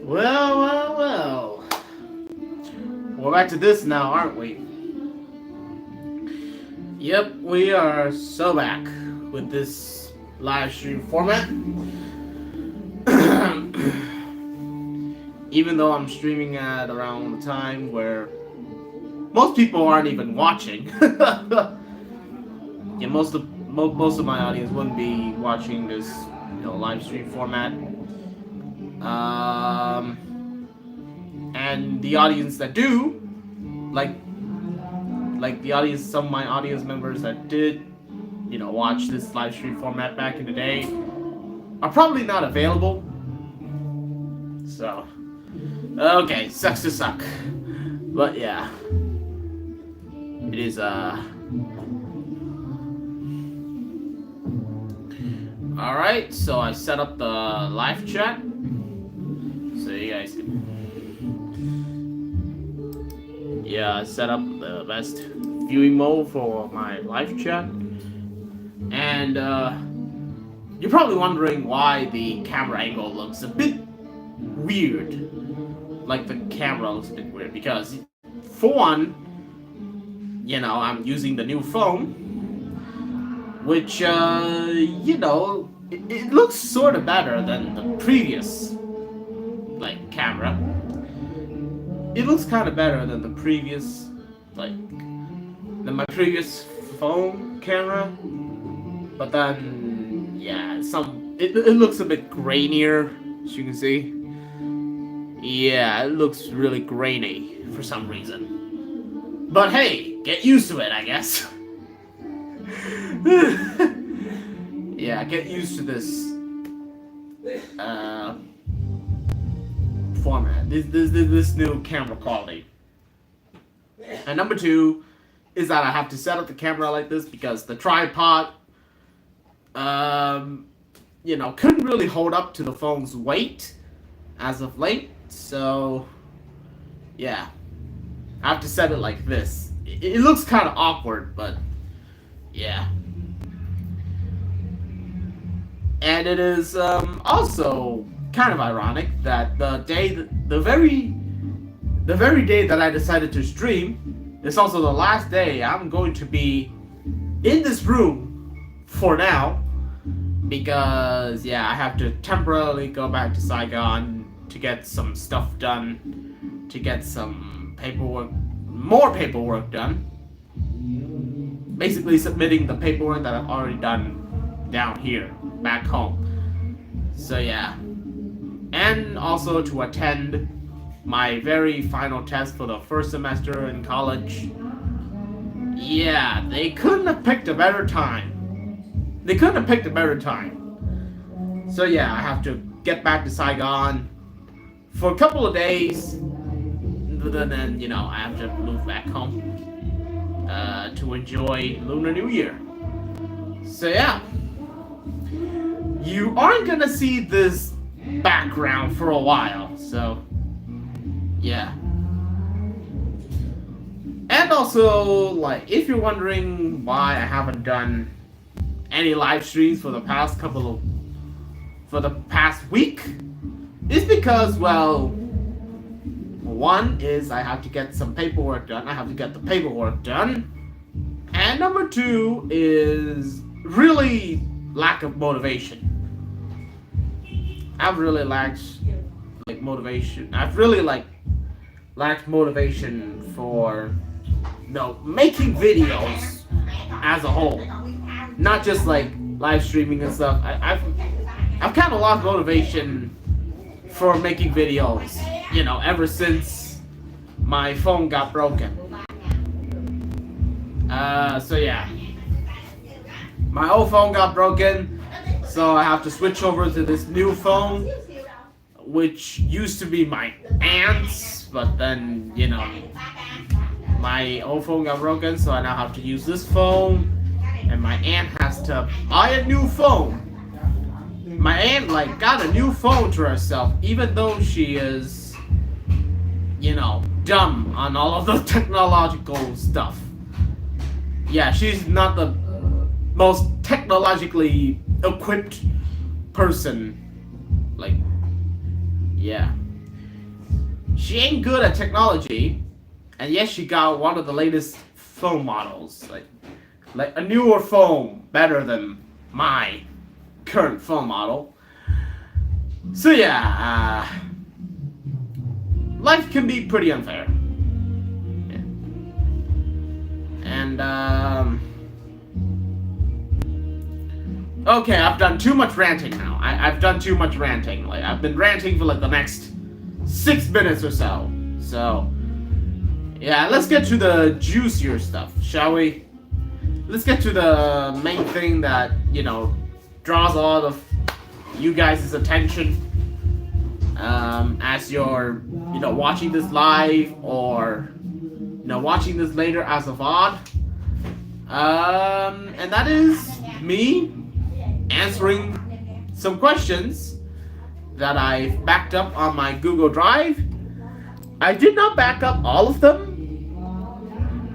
Well. We're back to this now, aren't we? Yep, we are so back with this live stream format. Even though I'm streaming at around the time where most people aren't even watching. Yeah, most of my audience wouldn't be watching this, live stream format. And the audience that do, like the audience, some of my audience members that did, watch this live stream format back in the day, are probably not available. So, okay, sucks to suck. But yeah, it is, alright, so I set up the live chat, so you guys can, I set up the best viewing mode for my live chat, and, you're probably wondering why the camera angle looks a bit weird. Like, the camera looks a bit weird, because, for one, I'm using the new phone, which, it looks sort of better than the previous, camera. It looks kind of better than the previous, than my previous phone camera. But then, yeah, it looks a bit grainier, as you can see. Yeah, it looks really grainy for some reason. But hey, get used to it, I guess. Yeah, get used to this format, this new camera quality. And number two is that I have to set up the camera like this because the tripod, couldn't really hold up to the phone's weight as of late. So, yeah, I have to set it like this. It looks kind of awkward, but yeah. And it is also kind of ironic that the very day that I decided to stream is also the last day I'm going to be in this room for now, because I have to temporarily go back to Saigon to get some stuff done, to get some more paperwork done. Basically submitting the paperwork that I've already done down here, back home. So yeah. And also to attend my very final test for the first semester in college. Yeah, they couldn't have picked a better time. So yeah, I have to get back to Saigon for a couple of days. Then, I have to move back home to enjoy Lunar New Year. So yeah, you aren't gonna see this background for a while. So yeah. And also, if you're wondering why I haven't done any live streams for the past week, it's because, one is I have to get some paperwork done. I have to get the paperwork done. And number two is really lack of motivation. I've really lacked motivation. I've really lacked motivation for making videos as a whole. Not just live streaming and stuff. I've kind of lost motivation for making videos, ever since my phone got broken. So yeah, my old phone got broken, so I have to switch over to this new phone, which used to be my aunt's, but then, my old phone got broken, so I now have to use this phone, and my aunt has to buy a new phone. My aunt, got a new phone to herself, even though she is, dumb on all of the technological stuff. Yeah, she's not the most technologically equipped person. Like, yeah. She ain't good at technology, and yes, she got one of the latest phone models. Like a newer phone, better than my current phone model. So yeah, life can be pretty unfair. Yeah. And okay, I've done too much ranting now. I've done too much ranting. Like, I've been ranting for like the next 6 minutes or so. So yeah, let's get to the juicier stuff, shall we? Let's get to the main thing that, you know, draws a lot of you guys' attention as you're, you know, watching this live or, you know, watching this later as a VOD. And that is me answering some questions that I've backed up on my Google Drive. I did not back up all of them.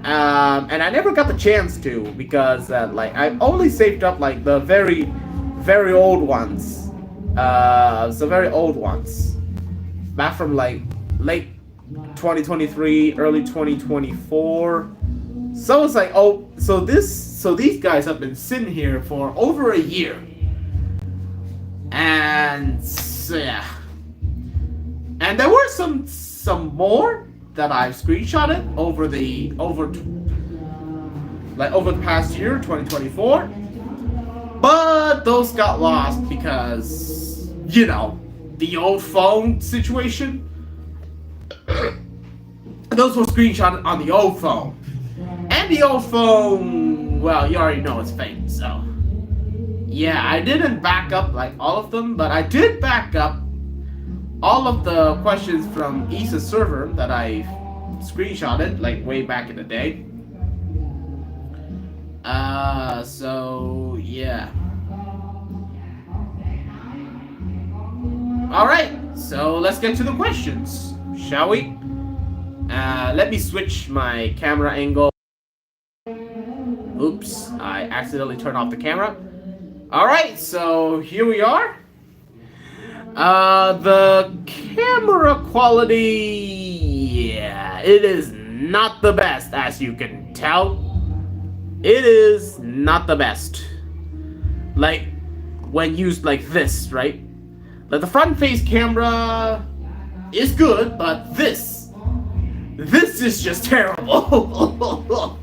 And I never got the chance to because like I only saved up like the very, very old ones. So very old ones, back from like late 2023, early 2024. So it's like, oh, so these guys have been sitting here for over a year, and so yeah, and there were some more that I've screenshotted over the past year, 2024, but those got lost because, you know, the old phone situation. Those were screenshotted on the old phone, and the old phone, well, you already know it's fake. So yeah, I didn't back up like all of them, but I did back up all of the questions from Issa's server that I screenshotted like way back in the day. So yeah. Alright, so let's get to the questions, shall we? Let me switch my camera angle. Oops, I accidentally turned off the camera. Alright, so here we are. The camera quality, yeah, it is not the best, as you can tell. It is not the best. Like, when used like this, right? Like, the front face camera is good, but this is just terrible.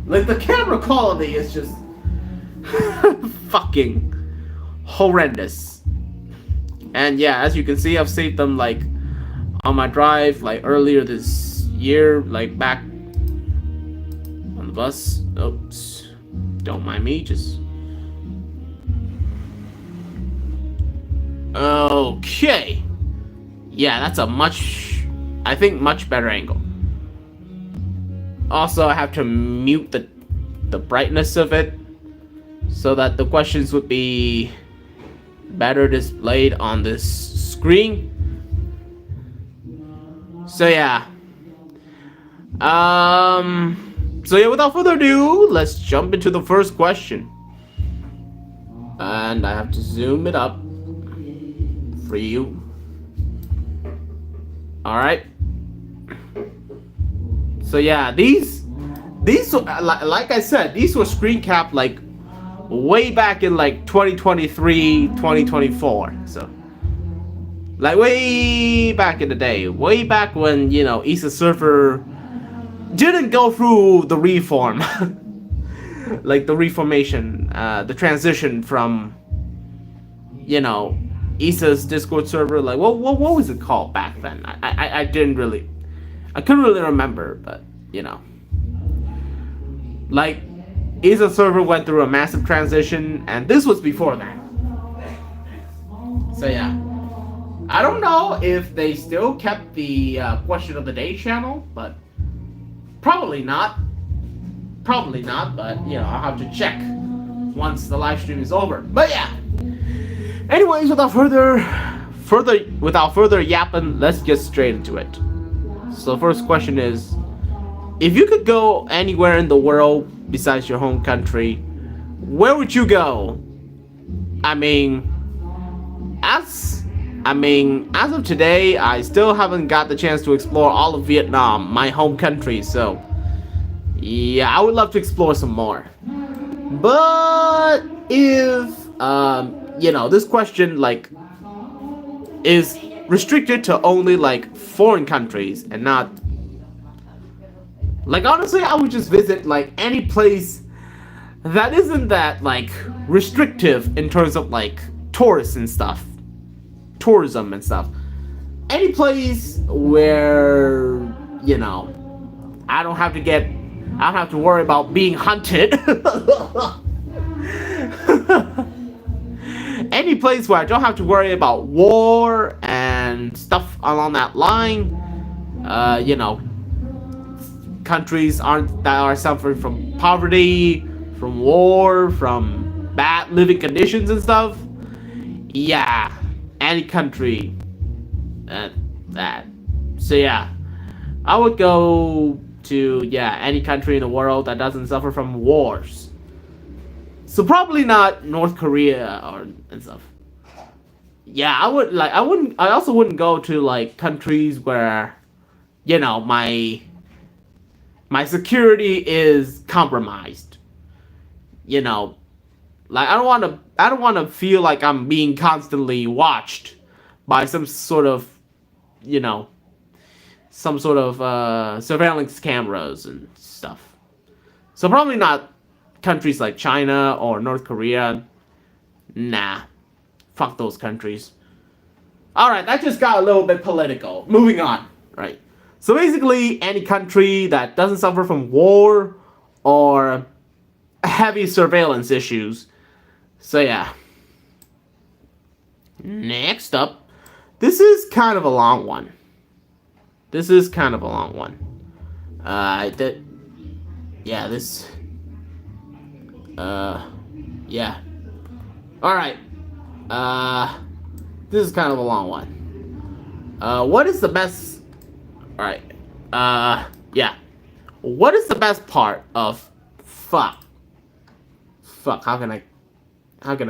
Like, the camera quality is just fucking horrendous. And yeah, as you can see, I've saved them like on my drive like earlier this year, like back on the bus. Oops, don't mind me, just okay. Yeah, that's a much better angle. Also, I have to mute the brightness of it so that the questions would be better displayed on this screen. So yeah. So yeah, without further ado, let's jump into the first question. And I have to zoom it up for you. Alright. So yeah, these like I said, these were screen capped like way back in like 2023, 2024. So like way back in the day, way back when, you know, Issa's server didn't go through the reform. Like the reformation, the transition from, you know, Issa's Discord server, like what was it called back then? I couldn't really remember, but you know, like Issa's server went through a massive transition, and this was before that. So yeah, I don't know if they still kept the question of the day channel, but probably not. Probably not, but you know, I'll have to check once the live stream is over. But yeah. Anyways, without further yapping, let's get straight into it. So the first question is, if you could go anywhere in the world besides your home country, where would you go? I mean, as of today, I still haven't got the chance to explore all of Vietnam, my home country, so yeah, I would love to explore some more. But if this question like is restricted to only like foreign countries and not like, honestly, I would just visit like any place that isn't that like restrictive in terms of like tourism and stuff. Any place where, I don't have to worry about being hunted. Any place where I don't have to worry about war and stuff along that line. Countries that are suffering from poverty, from war, from bad living conditions and stuff. Yeah, any country that. So yeah, I would go to any country in the world that doesn't suffer from wars. So probably not North Korea and stuff. Yeah, I also wouldn't go to like countries where my security is compromised. Like I don't want to feel like I'm being constantly watched by some sort of surveillance cameras and stuff. So probably not countries like China or North Korea. Nah. Fuck those countries. Alright, that just got a little bit political. Moving on. Right. So basically, any country that doesn't suffer from war or heavy surveillance issues. So yeah. Next up. This is kind of a long one. Yeah. Alright. This is kind of a long one. What is the best... Alright. Yeah. What is the best part of... Fuck, how can I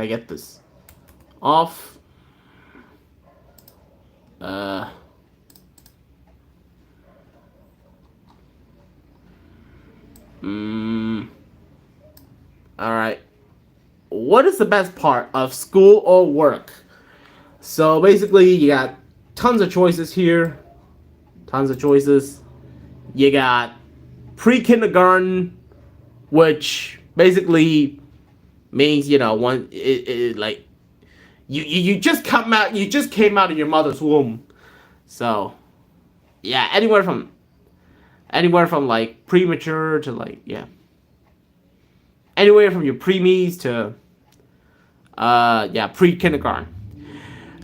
get this off? Alright. What is the best part of school or work? So basically, you got tons of choices here. You got pre-kindergarten, which basically means, like you just came out of your mother's womb. So yeah, anywhere from like premature to like anywhere from your preemies to pre-kindergarten.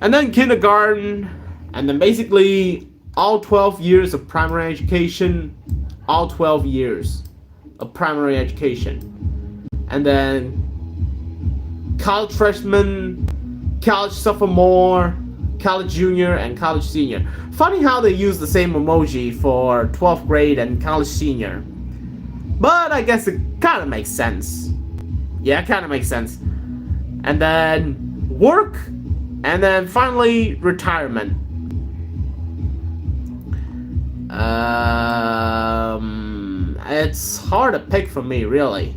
And then kindergarten, and then basically all 12 years of primary education, and then college freshman, college sophomore, college junior, and college senior. Funny how they use the same emoji for 12th grade and college senior. But I guess it kind of makes sense. Yeah, it kind of makes sense. And then work, and then finally retirement. It's hard to pick for me, really.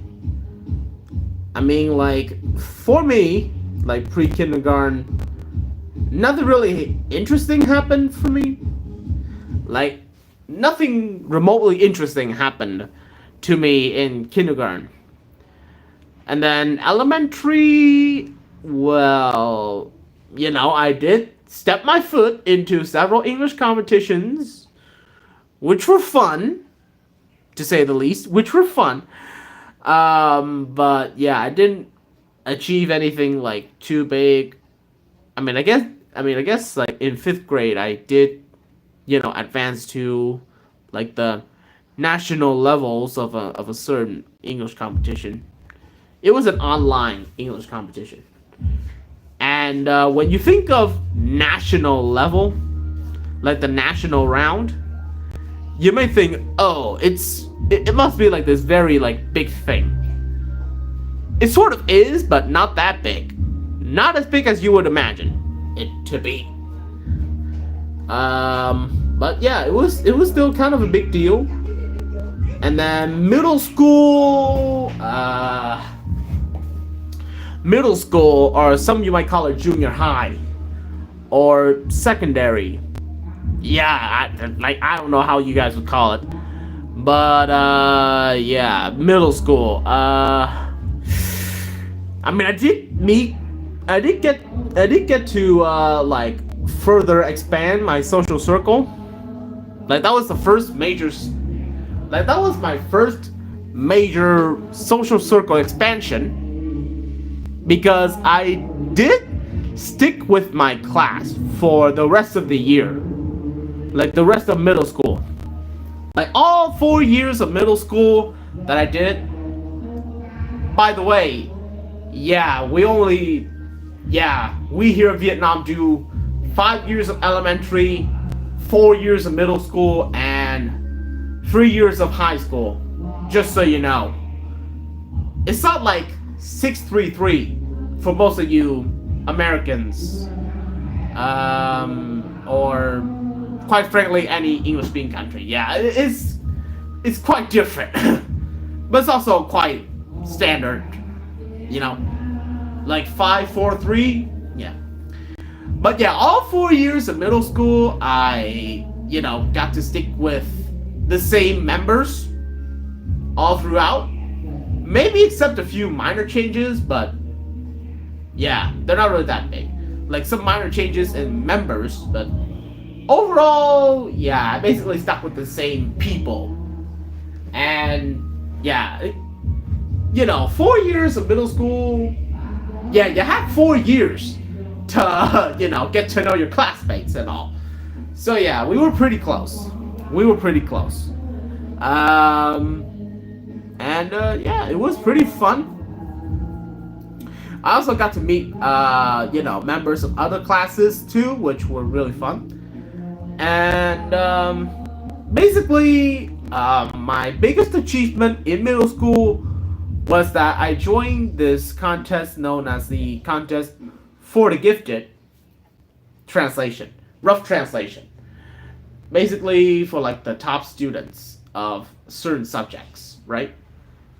I mean, like, for me, like pre-kindergarten, nothing really interesting happened for me. Like, nothing remotely interesting happened to me in kindergarten. And then elementary, well, I did step my foot into several English competitions, which were fun, to say the least, But yeah, I didn't achieve anything like too big. I guess like in 5th grade I did, advance to like the national levels of a certain English competition. It was an online English competition. And when you think of national level, like the national round, you may think, oh, it must be like this very like big thing. It sort of is, but not that big. Not as big as you would imagine it to be. But yeah, it was still kind of a big deal. And then middle school, or some you might call it junior high, or secondary. Yeah, I don't know how you guys would call it, but yeah, middle school. I mean, I did get to like further expand my social circle. Like that was my first major social circle expansion, because I did stick with my class for the rest of the year, like the rest of middle school. Like all 4 years of middle school that I did. By the way, we here in Vietnam do 5 years of elementary, 4 years of middle school, and 3 years of high school. Just so you know. It's not like 633 for most of you Americans, or quite frankly any English speaking country. Yeah, it's quite different. But it's also quite standard, you know, like 543. Yeah, but yeah, all 4 years of middle school I got to stick with the same members all throughout, maybe except a few minor changes, but yeah, they're not really that big. Like some minor changes in members, but overall, yeah, I basically stuck with the same people. And yeah, 4 years of middle school, yeah, you have 4 years to, get to know your classmates and all. So yeah, we were pretty close. Yeah, it was pretty fun. I also got to meet, members of other classes too, which were really fun. And basically, my biggest achievement in middle school was that I joined this contest known as the Contest for the Gifted rough translation. Basically for like the top students of certain subjects, right?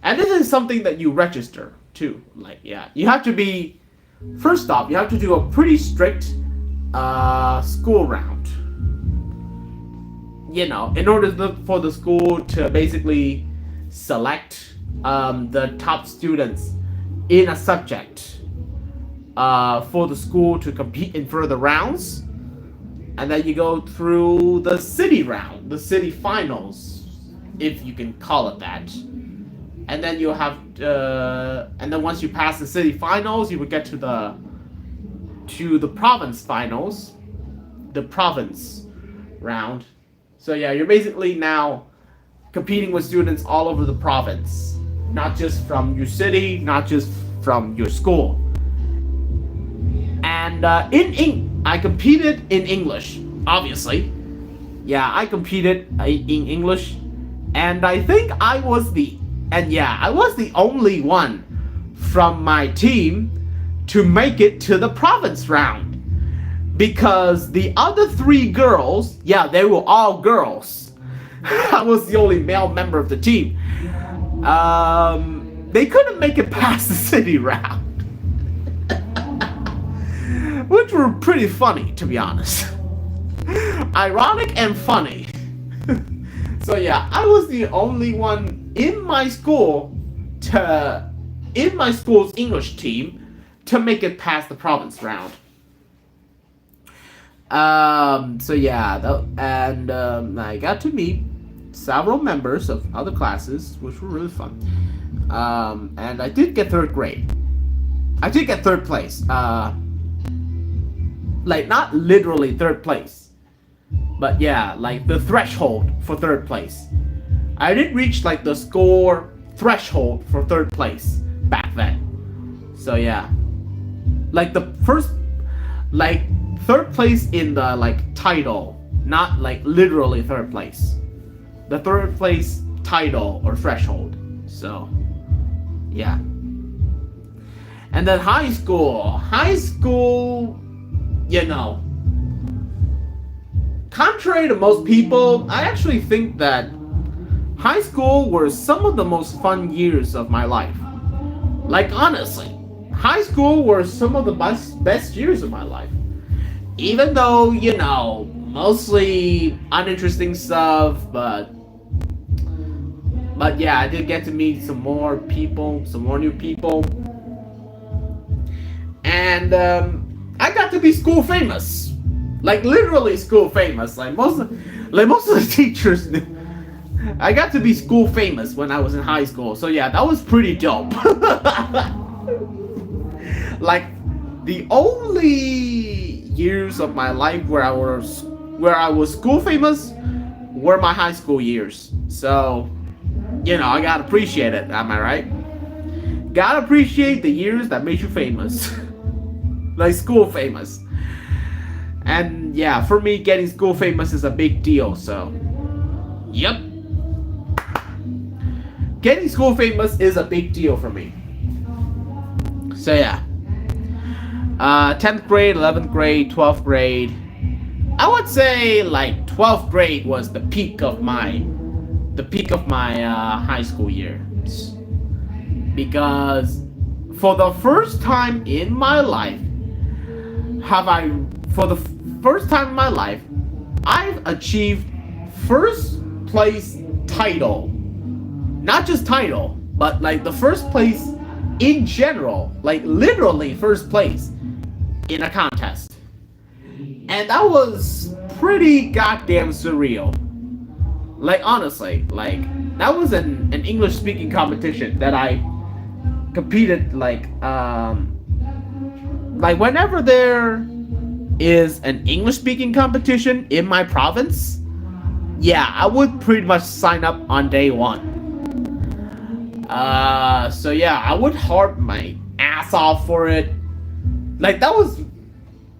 And this is something that you register too. Like, yeah, you have to do a pretty strict school round. In order for the school to basically select the top students in a subject for the school to compete in further rounds. And then you go through the city round, the city finals, if you can call it that. And then you have, and then once you pass the city finals, you would get to the province finals, the province round. So yeah, you're basically now competing with students all over the province, not just from your city, not just from your school. And I competed in English, obviously. Yeah, I competed in English, and I think I was the only one from my team to make it to the province round. Because the other 3 girls, yeah, they were all girls. I was the only male member of the team. They couldn't make it past the city round. Which were pretty funny, to be honest. Ironic and funny. So yeah, I was the only one in my school's English team to make it past the province round. So yeah, I got to meet several members of other classes, which were really fun. And I did get 3rd grade. I did get 3rd place. Like not literally 3rd place, but yeah, like the threshold for 3rd place. I did reach like the score threshold for 3rd place back then. So yeah, like the first, like 3rd place in the like title, not like literally 3rd place. The 3rd place title or threshold. So yeah. And then high school. High school, you know, contrary to most people, I actually think that high school were some of the most fun years of my life. Like, honestly, high school were some of the best years of my life. Even though, you know, mostly uninteresting stuff, but yeah, I did get to meet some more people, some more new people. And I got to be school famous. Like, literally school famous. Like most of the teachers knew. I got to be school famous when I was in high school. So yeah, that was pretty dope. Like, the only years of my life where I was school famous were my high school years. So, you know, I gotta appreciate it, am I right? Gotta appreciate the years that made you famous. Like, school famous. And yeah, for me, getting school famous is a big deal, so yep. Getting school famous is a big deal for me. So yeah. 10th grade, 11th grade, 12th grade. I would say like 12th grade was the peak of my high school years. Because for the first time in my life, I've achieved first place title. Not just title, but like the first place in general, like literally first place in a contest. And that was pretty goddamn surreal. Like, honestly, like, that was an English speaking competition that I competed, like whenever there is an English speaking competition in my province, yeah, I would pretty much sign up on day one. So yeah, I would harp my ass off for it. Like, that was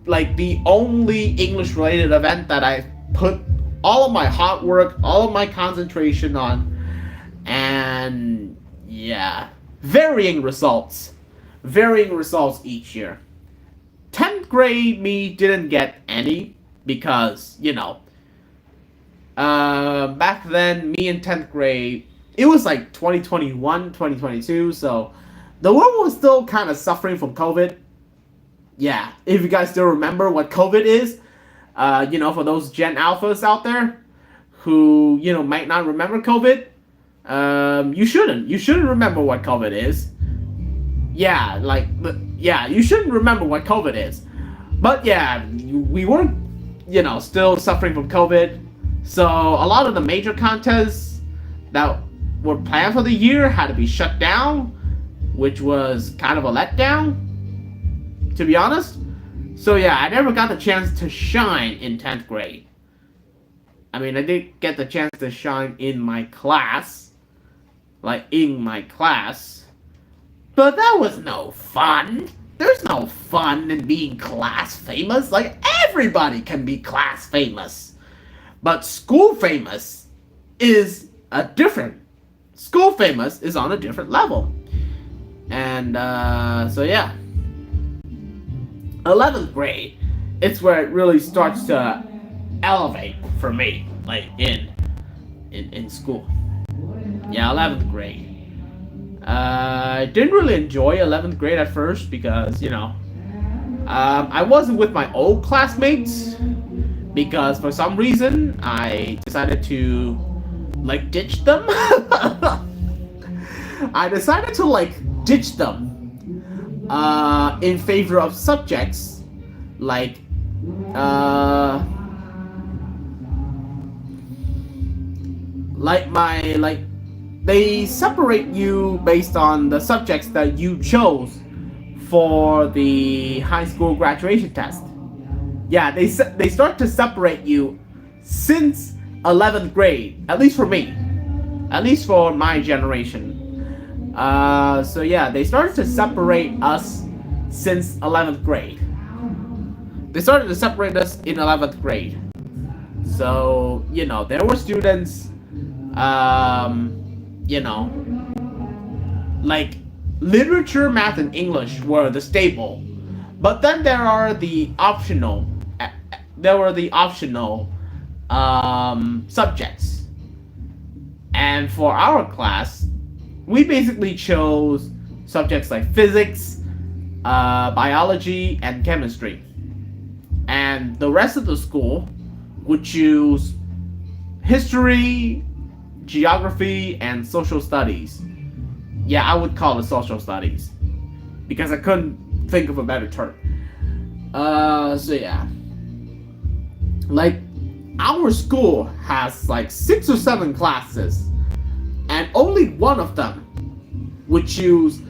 like the only English related event that I put all of my hard work, all of my concentration on. And yeah, varying results each year. 10th grade me didn't get any because, you know, back then me in 10th grade, it was like 2021, 2022, so the world was still kind of suffering from COVID. Yeah, if you guys still remember what COVID is, you know, for those Gen Alphas out there who, you know, might not remember COVID, you shouldn't remember what COVID is. Yeah, like, yeah, you shouldn't remember what COVID is. But yeah, we weren't, you know, still suffering from COVID, so a lot of the major contests that were planned for the year had to be shut down, which was kind of a letdown, to be honest. So yeah, I never got the chance to shine in 10th grade. I mean, I did get the chance to shine in my class. Like, in my class. But that was no fun. There's no fun in being class famous. Like, everybody can be class famous. But school famous is a different. School famous is on a different level. And, so yeah. 11th grade, it's where it really starts to elevate for me, like in school. Yeah, 11th grade. I didn't really enjoy 11th grade at first because, you know, I wasn't with my old classmates because for some reason I decided to, like, ditch them. I decided to, like, ditch them in favor of subjects like they separate you based on the subjects that you chose for the high school graduation test. Yeah, they start to separate you since 11th grade, at least for me, at least for my generation. So yeah, they started to separate us since 11th grade. They started to separate us in 11th grade. So, you know, there were students, you know, like, literature, math, and English were the staple, but then there are the optional. There were the optional subjects, and for our class, we basically chose subjects like physics, biology, and chemistry, and the rest of the school would choose history, geography, and social studies. Yeah, I would call it social studies because I couldn't think of a better term. So yeah, like our school has like 6 or 7 classes, and only one of them would choose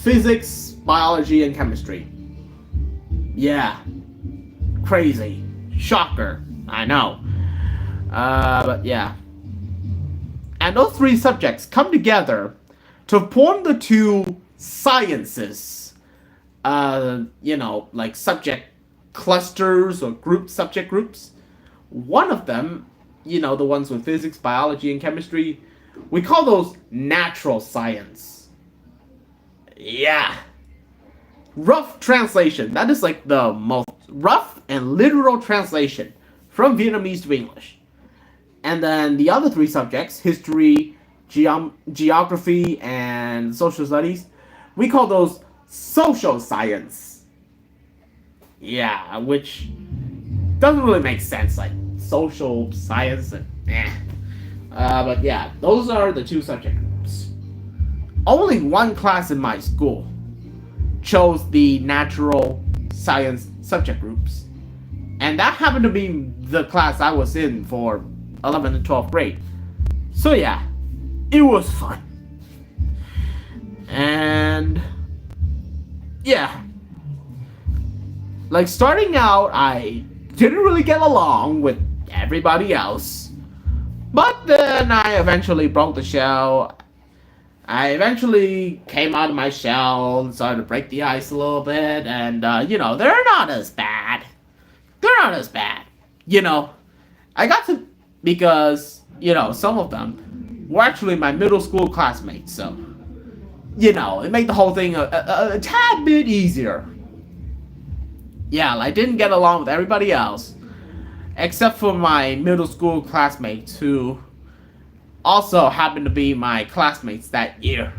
physics, biology, and chemistry. Yeah, crazy, shocker. I know, but yeah, and those 3 subjects come together to form the 2 sciences, like subject clusters or subject groups. One of them, the ones with physics, biology, and chemistry, we call those natural science. Yeah. Rough translation. That is like the most rough and literal translation from Vietnamese to English. And then the other 3 subjects, history, geography, and social studies, we call those social science. Yeah, which doesn't really make sense, like social science and but yeah, those are the 2 subject groups. Only one class in my school chose the natural science subject groups, and that happened to be the class I was in for 11th and 12th grade. So yeah, it was fun. And yeah, like starting out, I didn't really get along with everybody else, but then I eventually broke the shell. I eventually came out of my shell and started to break the ice a little bit, and they're not as bad. They're not as bad. I got to, because some of them were actually my middle school classmates, so it made the whole thing a tad bit easier. Yeah, I didn't get along with everybody else, except for my middle school classmates, who also happened to be my classmates that year.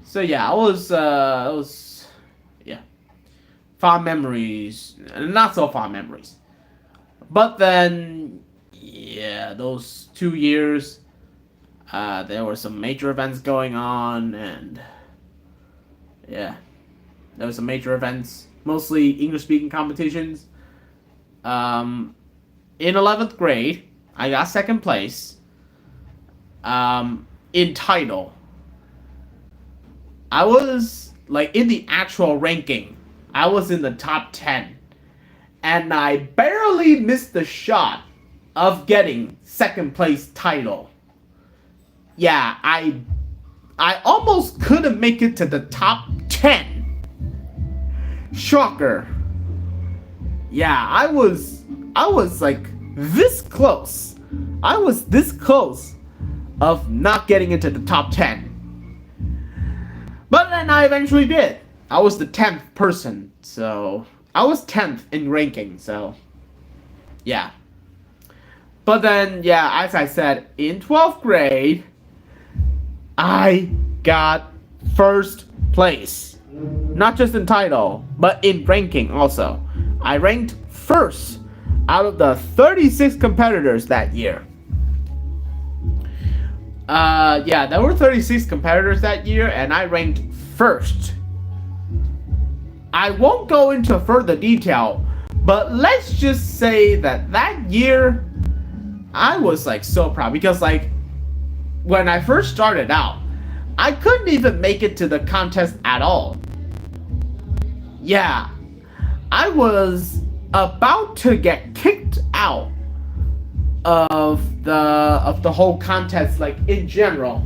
So yeah, it was fond memories, not so fond memories. But then, yeah, those 2 years, there were some major events going on, and yeah, there were some major events, mostly English-speaking competitions. In 11th grade, I got 2nd place. In title, I was in the actual ranking, I was in the top 10, and I barely missed the shot of getting 2nd place title. Yeah, I almost couldn't make it to the top 10. Shocker. Yeah, I was this close. I was this close of not getting into the top 10. But then I eventually did. I was the 10th person, so I was 10th in ranking, so yeah. But then, yeah, as I said, in 12th grade, I got 1st place. Not just in title, but in ranking also. I ranked 1st out of the 36 competitors that year. Yeah, there were 36 competitors that year, and I ranked 1st. I won't go into further detail, but let's just say that year, I was so proud, because when I first started out, I couldn't even make it to the contest at all. Yeah, I was about to get kicked out of the whole contest, in general.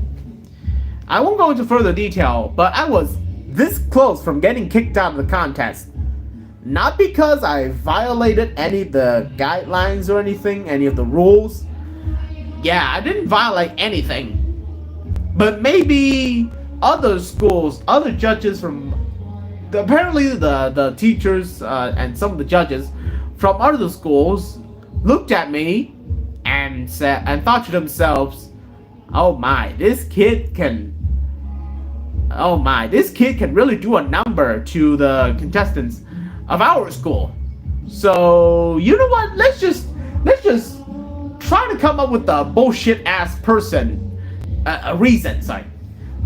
I won't go into further detail, but I was this close from getting kicked out of the contest. Not because I violated any of the guidelines or anything, any of the rules. Yeah, I didn't violate anything. But maybe other schools, other judges from apparently the teachers and some of the judges from other schools looked at me and said and thought to themselves, "Oh my, this kid can really do a number to the contestants of our school. So you know what? Let's just try to come up with a bullshit ass reason. Sorry,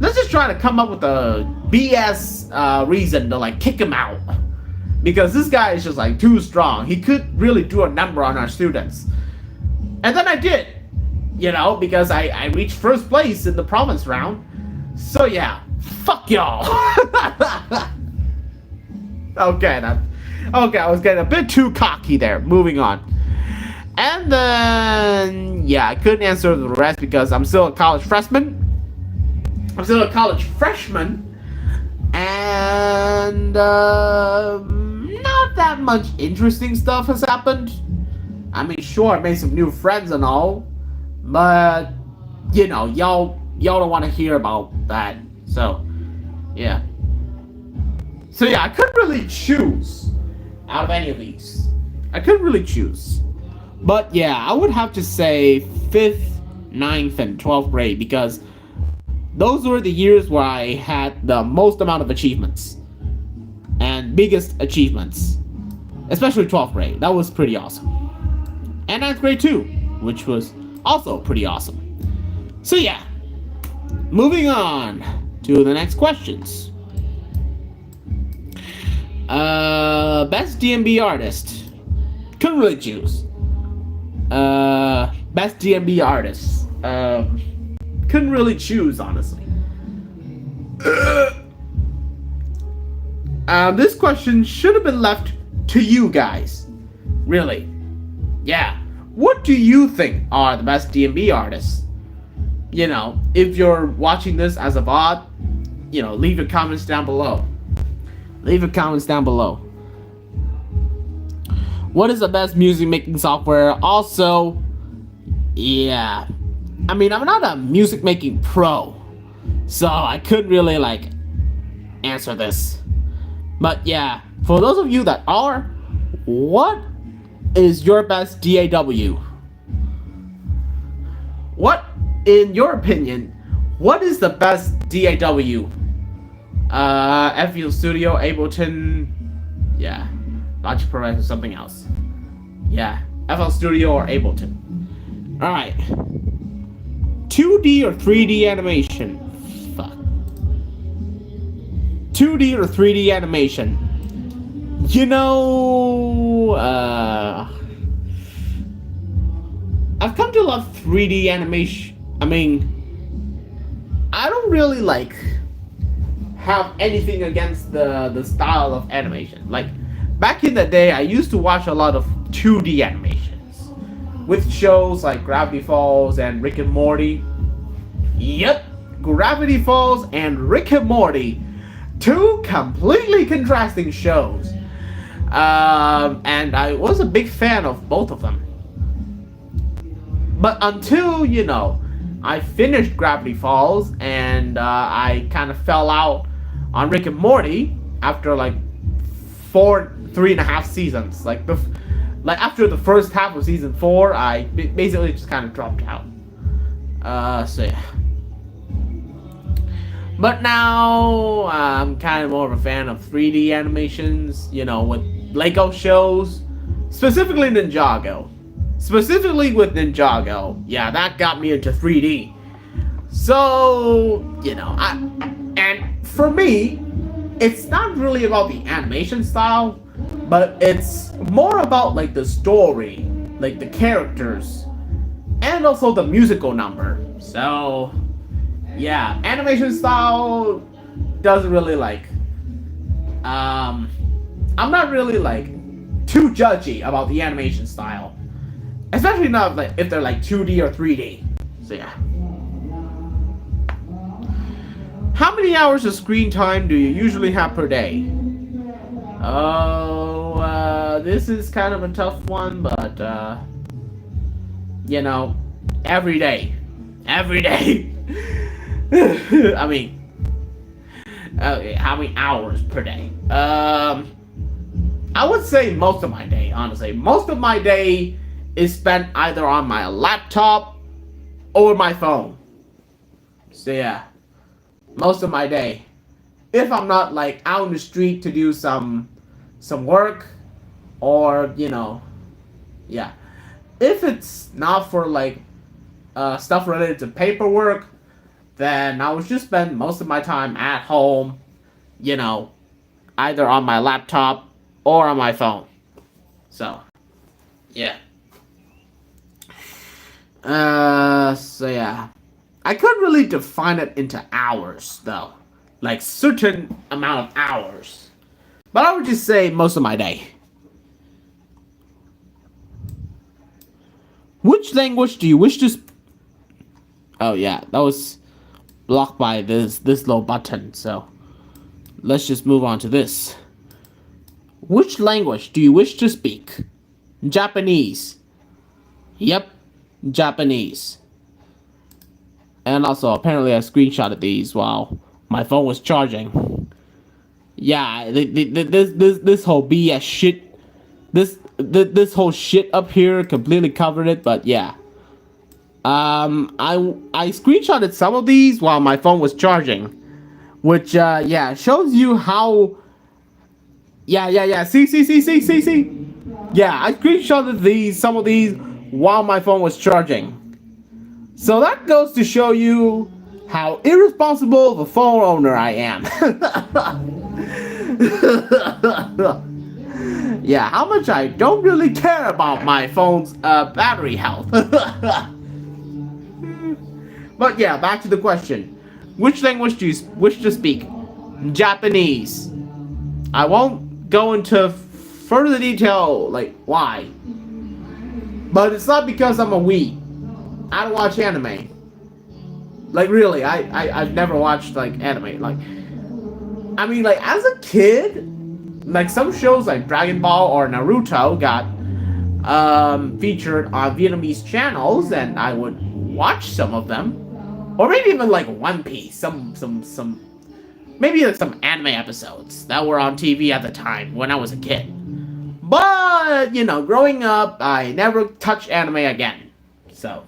let's just try to come up with a BS reason to like kick him out, because this guy is just like too strong. He could really do a number on our students." And then I did, because I reached first place in the province round. So yeah, fuck y'all. Okay, I was getting a bit too cocky there. Moving on. And then, yeah, I couldn't answer the rest because I'm still a college freshman. And not that much interesting stuff has happened. I mean, sure, I made some new friends and all, but y'all don't want to hear about that. So yeah, I couldn't really choose out of any of these. But yeah, I would have to say 5th, 9th, and 12th grade, because those were the years where I had the most amount of achievements and biggest achievements, especially 12th grade. That was pretty awesome. And 9th grade too, which was also pretty awesome. So yeah, moving on to the next questions. Best DMB artist. Couldn't really choose. Best DMB artist. Couldn't really choose, honestly. This question should have been left to you guys. Really. Yeah. What do you think are the best DMB artists? If you're watching this as a VOD, leave your comments down below. What is the best music making software? Also, yeah. I mean, I'm not a music making pro, so I couldn't really answer this. But yeah, for those of you that are, what is your best DAW? What, in your opinion, what is the best DAW? FL Studio, Ableton, yeah, Logic Pro or something else. Yeah, FL Studio or Ableton. Alright. 2D or 3D animation? Fuck. 2D or 3D animation? I've come to love 3D animation. I mean, I don't really have anything against the style of animation. Back in the day, I used to watch a lot of 2D animations with shows like Gravity Falls and Rick and Morty. Yep, Gravity Falls and Rick and Morty, two completely contrasting shows. And I was a big fan of both of them. But until, I finished Gravity Falls and I kind of fell out on Rick and Morty after 3.5 seasons. After the first half of season 4, I basically just kind of dropped out. So yeah. But now I'm kind of more of a fan of 3D animations, with Lego shows, specifically Ninjago. Yeah, that got me into 3D. So, and for me, it's not really about the animation style, but it's more about the story, the characters, and also the musical number. So, yeah, animation style doesn't really I'm not really too judgy about the animation style. Especially not if they're 2D or 3D. So yeah. How many hours of screen time do you usually have per day? This is kind of a tough one, but every day. I mean, Okay, how many hours per day? I would say most of my day, honestly. Most of my day is spent either on my laptop or my phone. So yeah, most of my day. If I'm not like out in the street to do some work, or yeah. If it's not for like stuff related to paperwork, then I would just spend most of my time at home, either on my laptop or on my phone. So, yeah. So yeah. I couldn't really define it into hours, though. Like, certain amount of hours. But I would just say most of my day. Which language do you wish to... Oh, yeah. That was blocked by this little button, so... Let's just move on to this. Which language do you wish to speak? Japanese. Yep. Japanese. And also, apparently I screenshotted these while my phone was charging. Yeah, this whole BS shit, this whole shit up here completely covered it, but yeah. I screenshotted some of these while my phone was charging, which yeah, shows you how. Yeah. See. Yeah, I screenshotted some of these while my phone was charging. So that goes to show you how irresponsible of a phone owner I am. Yeah, how much I don't really care about my phone's battery health. But yeah, back to the question. Which language do you wish to speak? Japanese. I won't go into further detail, like why. But it's not because I'm a weeb. I don't watch anime. Like really, I've never watched like anime. Like, I mean, like as a kid, like some shows like Dragon Ball or Naruto got featured on Vietnamese channels, and I would watch some of them, or maybe even like One Piece, some maybe like some anime episodes that were on TV at the time when I was a kid. But growing up, I never touched anime again. So.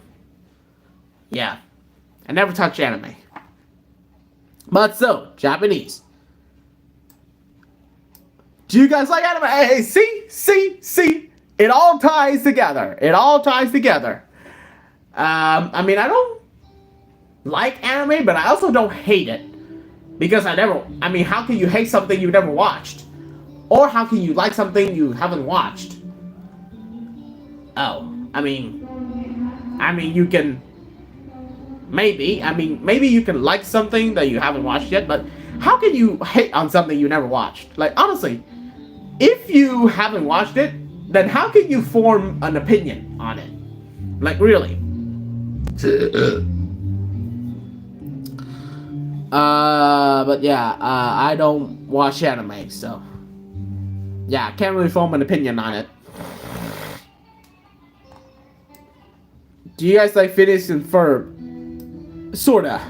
Yeah, I never touched anime. But so, Japanese. Do you guys like anime? Hey, see? It all ties together. I mean, I don't like anime, but I also don't hate it. Because I mean, how can you hate something you never watched? Or how can you like something you haven't watched? Oh, I mean, you can... Maybe you can like something that you haven't watched yet, but how can you hate on something you never watched? Like, honestly, if you haven't watched it, then how can you form an opinion on it? Like, really? But yeah, I don't watch anime, so... Yeah, I can't really form an opinion on it. Do you guys like Phineas and Ferb? Sorta.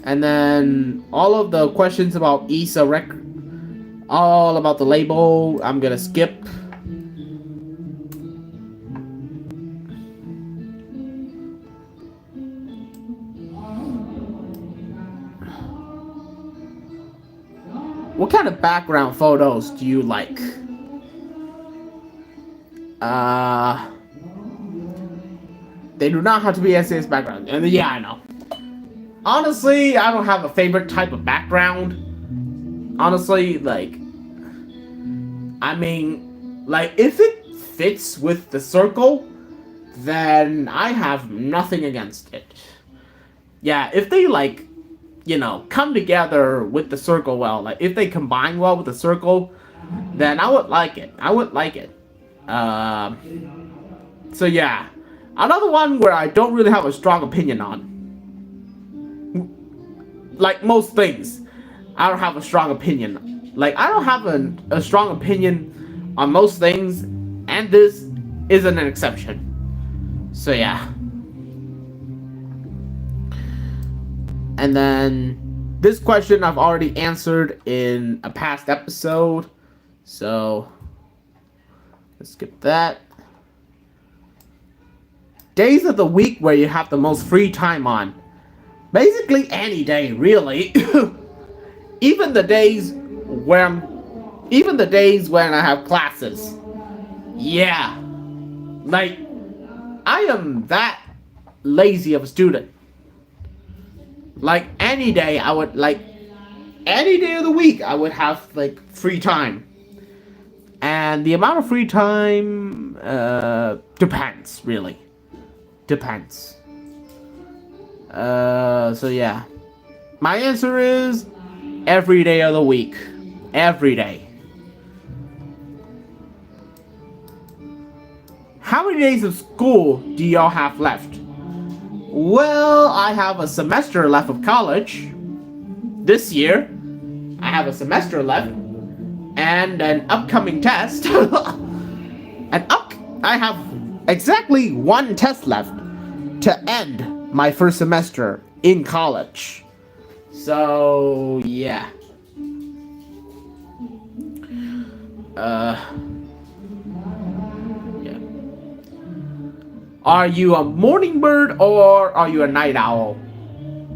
And then all of the questions about ISA all about the label, I'm gonna skip. What kind of background photos do you like? They do not have to be SAS background. And yeah, I know. Honestly, I don't have a favorite type of background. Honestly, like... I mean, like, if it fits with the circle, then I have nothing against it. Yeah, if they, like, come together with the circle well, like, if they combine well with the circle, then I would like it. So yeah. Another one where I don't really have a strong opinion on. Like most things, I don't have a strong opinion. Like, I don't have a strong opinion on most things, and this isn't an exception. So yeah. And then this question I've already answered in a past episode. So let's skip that. Days of the week where you have the most free time on. Basically any day, really. even the days when I have classes. Yeah. Like, I am that lazy of a student. Like any day of the week I would have like free time. And the amount of free time depends, really. Depends. So yeah. My answer is every day of the week. Every day. How many days of school do y'all have left? Well, I have a semester left of college. This year, I have a semester left. And an upcoming test. I have exactly one test left to end my first semester in college. So, yeah. Yeah. Are you a morning bird or are you a night owl?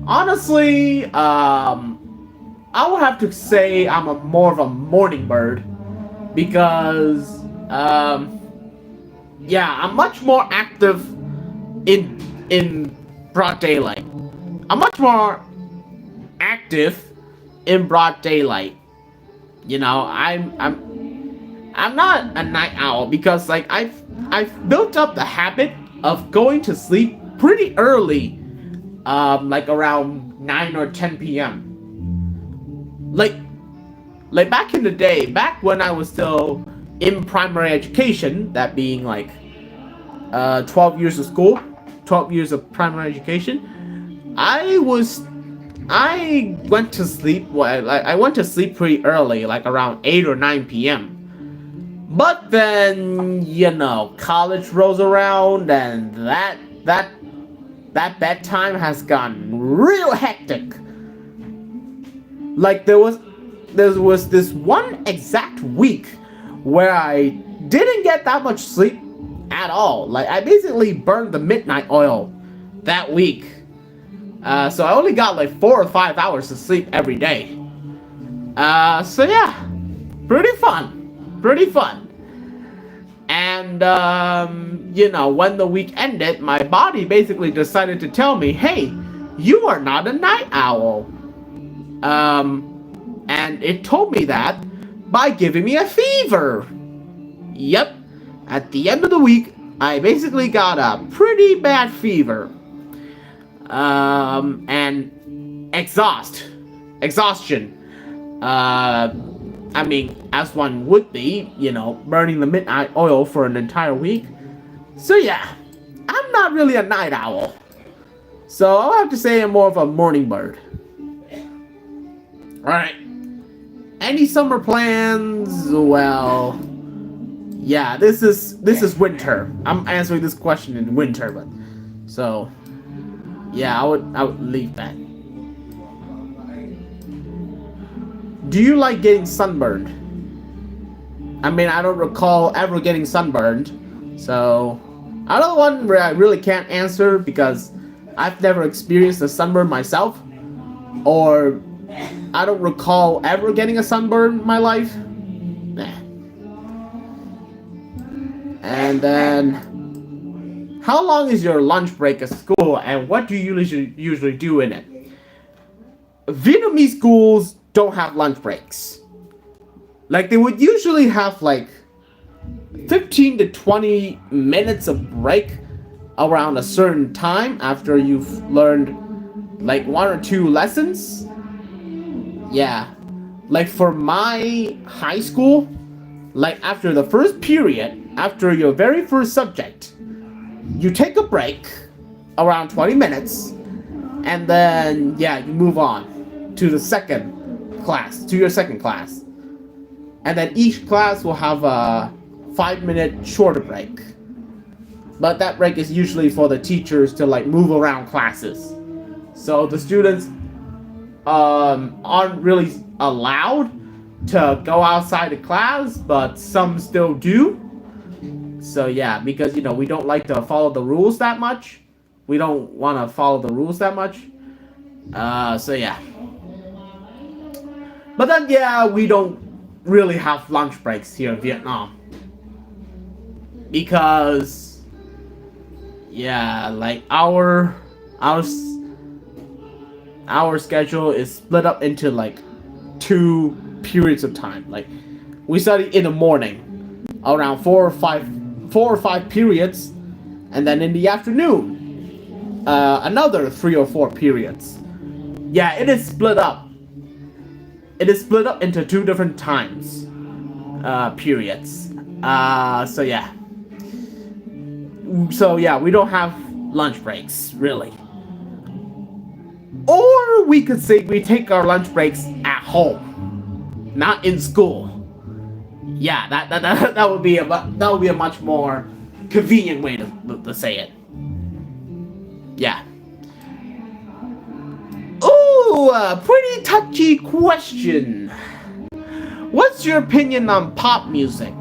Honestly, I would have to say I'm more of a morning bird because, yeah, I'm much more active in broad daylight. I'm much more active in broad daylight. You know, I'm not a night owl because like I've built up the habit of going to sleep pretty early, like around 9 or 10 p.m. Like back in the day, back when I was still in primary education, that being like 12 years of school, 12 years of primary education, I went to sleep. I went to sleep pretty early, like around 8 or 9 p.m. But then, you know, college rolls around, and that bedtime has gone real hectic. Like there was this one exact week where I didn't get that much sleep at all. Like I basically burned the midnight oil that week. So I only got like 4 or 5 hours of sleep every day. So yeah, pretty fun. And you know, when the week ended, my body basically decided to tell me, hey, you are not a night owl. And it told me that by giving me a fever. Yep. At the end of the week, I basically got a pretty bad fever. And exhaustion. I mean, as one would be, you know, burning the midnight oil for an entire week. So yeah, I'm not really a night owl. So I'll have to say I'm more of a morning bird. Alright. Any summer plans? Well, yeah, this is winter. I'm answering this question in winter, but so yeah, I would leave that. Do you like getting sunburned? I mean, I don't recall ever getting sunburned, so another one where I really can't answer because I've never experienced a sunburn myself, or I don't recall ever getting a sunburn in my life. Nah. And then, how long is your lunch break at school, and what do you usually do in it? Vietnamese schools don't have lunch breaks. Like, they would usually have like 15 to 20 minutes of break around a certain time after you've learned like 1 or 2 lessons. Yeah. Like for my high school, like after the first period, after your very first subject, you take a break around 20 minutes, and then yeah, you move on to the second class, to your second class. And then each class will have a 5-minute shorter break. But that break is usually for the teachers to like move around classes. So the students aren't really allowed to go outside the class, but some still do. So yeah, because we don't like to follow the rules that much. We don't want to follow the rules that much. So yeah. But then yeah, we don't really have lunch breaks here in Vietnam. Because yeah, like our schedule is split up into like 2 periods of time. Like we study in the morning, around 4 or 5 periods, and then in the afternoon, another 3 or 4 periods. Yeah, it is split up. It is split up into 2 different times, periods. So yeah. So yeah, we don't have lunch breaks, really. Or we could say we take our lunch breaks at home, not in school. Yeah, that would be a much more convenient way to say it. Yeah. Ooh, a pretty touchy question. What's your opinion on pop music?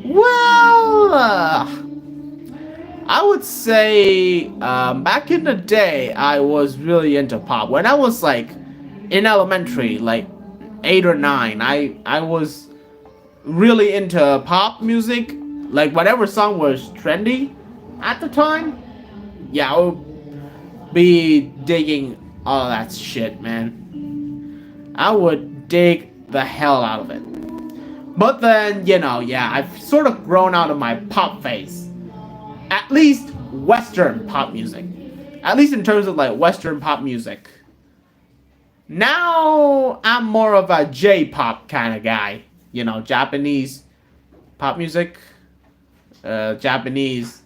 Well, I would say back in the day, I was really into pop. When I was like in elementary, like 8 or 9, I was really into pop music. Like whatever song was trendy at the time, yeah, I would be digging all that shit, man. I would dig the hell out of it. But then, yeah, I've sort of grown out of my pop phase. At least Western pop music. At least in terms of like Western pop music. Now I'm more of a J-pop kind of guy. Japanese pop music. Japanese,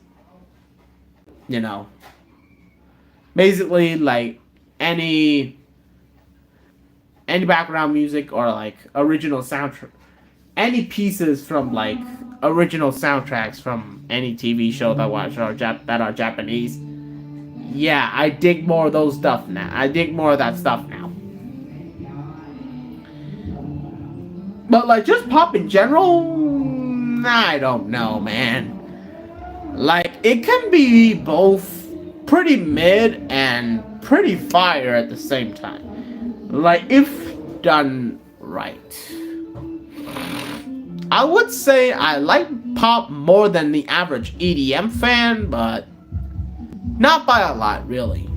basically like any background music or like original soundtrack. Any pieces from like original soundtracks from any TV show that I watch or that are Japanese. Yeah, I dig more of those stuff now. I dig more of that stuff now. But like just pop in general, I don't know, man. Like it can be both pretty mid and pretty fire at the same time. Like if done right. I would say I like pop more than the average EDM fan, but not by a lot, really.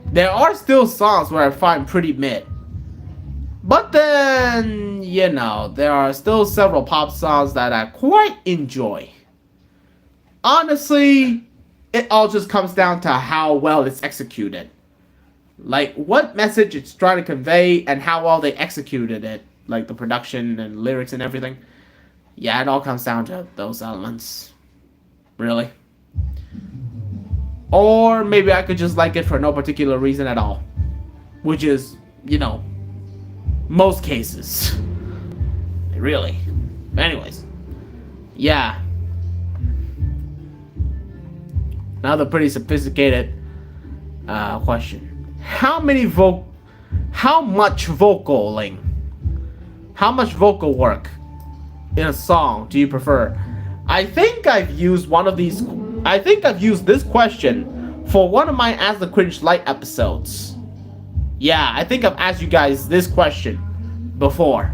There are still songs where I find pretty mid. But then, there are still several pop songs that I quite enjoy. Honestly, it all just comes down to how well it's executed. Like, what message it's trying to convey and how well they executed it. Like, the production and lyrics and everything. Yeah, it all comes down to those elements. Really. Or maybe I could just like it for no particular reason at all. Which is, most cases. Really. Anyways. Yeah. Another pretty sophisticated question. How much vocal work in a song do you prefer? I think I've used this question for one of my Ask the Cringe Light episodes. Yeah, I think I've asked you guys this question before.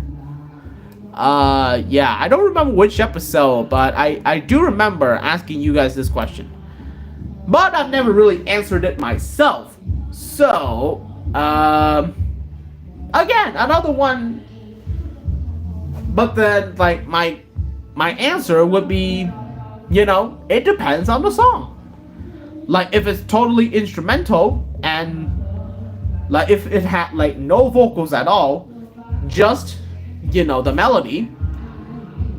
Yeah, I don't remember which episode, but I do remember asking you guys this question. But I've never really answered it myself. So, again, another one. But then, like, my answer would be, it depends on the song. Like, if it's totally instrumental and, like, if it had, like, no vocals at all, just, the melody.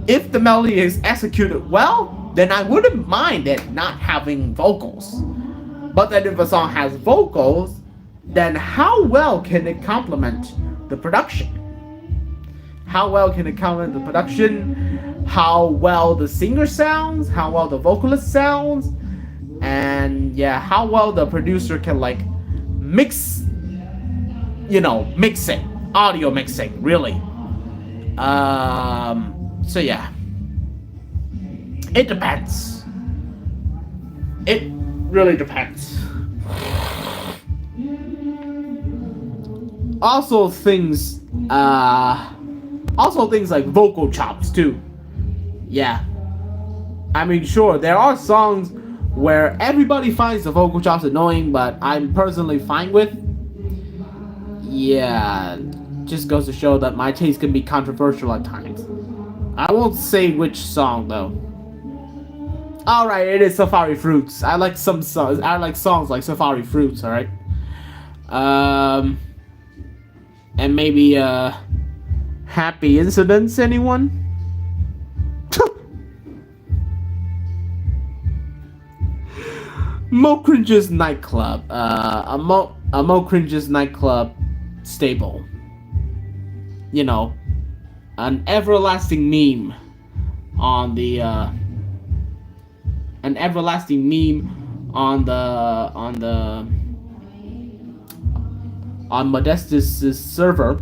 If the melody is executed well, then I wouldn't mind it not having vocals. But then if a song has vocals, then how well can it complement the production? How well can it complement the production? How well the singer sounds? How well the vocalist sounds? And yeah, how well the producer can like mix mixing, audio mixing, really. So yeah, it depends. It really depends. Also things like vocal chops too. Yeah. I mean, sure, there are songs where everybody finds the vocal chops annoying, but I'm personally fine with. Yeah, just goes to show that my taste can be controversial at times. I won't say which song though. Alright, it is Safari Fruits. I like some songs. I like songs like Safari Fruits, alright? And maybe, Happy Incidents, anyone? Mo Cringe's nightclub. A Mo Cringe's nightclub staple. An everlasting meme on the, on Modestus' server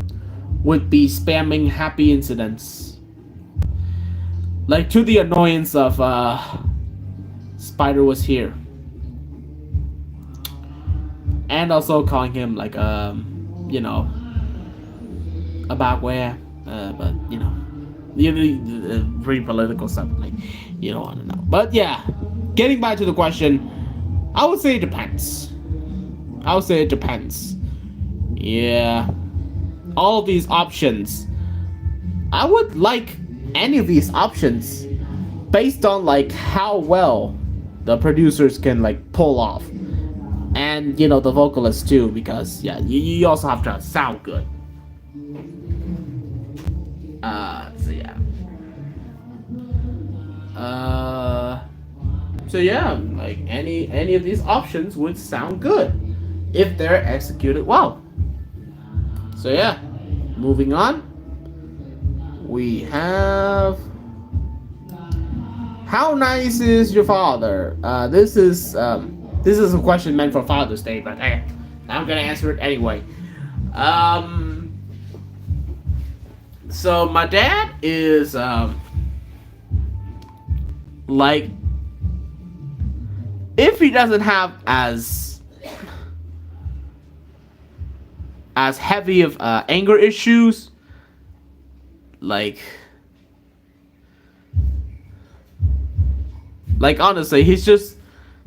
would be spamming Happy Incidents. Like, to the annoyance of, Spider was here. And also calling him, like, about where, but, pretty political stuff, like, you don't want to know. But, yeah, getting back to the question, I would say it depends. Yeah. All of these options. I would like any of these options based on, like, how well the producers can, like, pull off. And, the vocalists too, because, yeah, you also have to sound good. So, yeah. So, yeah, like, any of these options would sound good if they're executed well. So, yeah, moving on. We have... How nice is your father? This is a question meant for Father's Day, but hey, I'm gonna answer it anyway. So my dad is like, if he doesn't have as heavy of anger issues, like honestly, he's just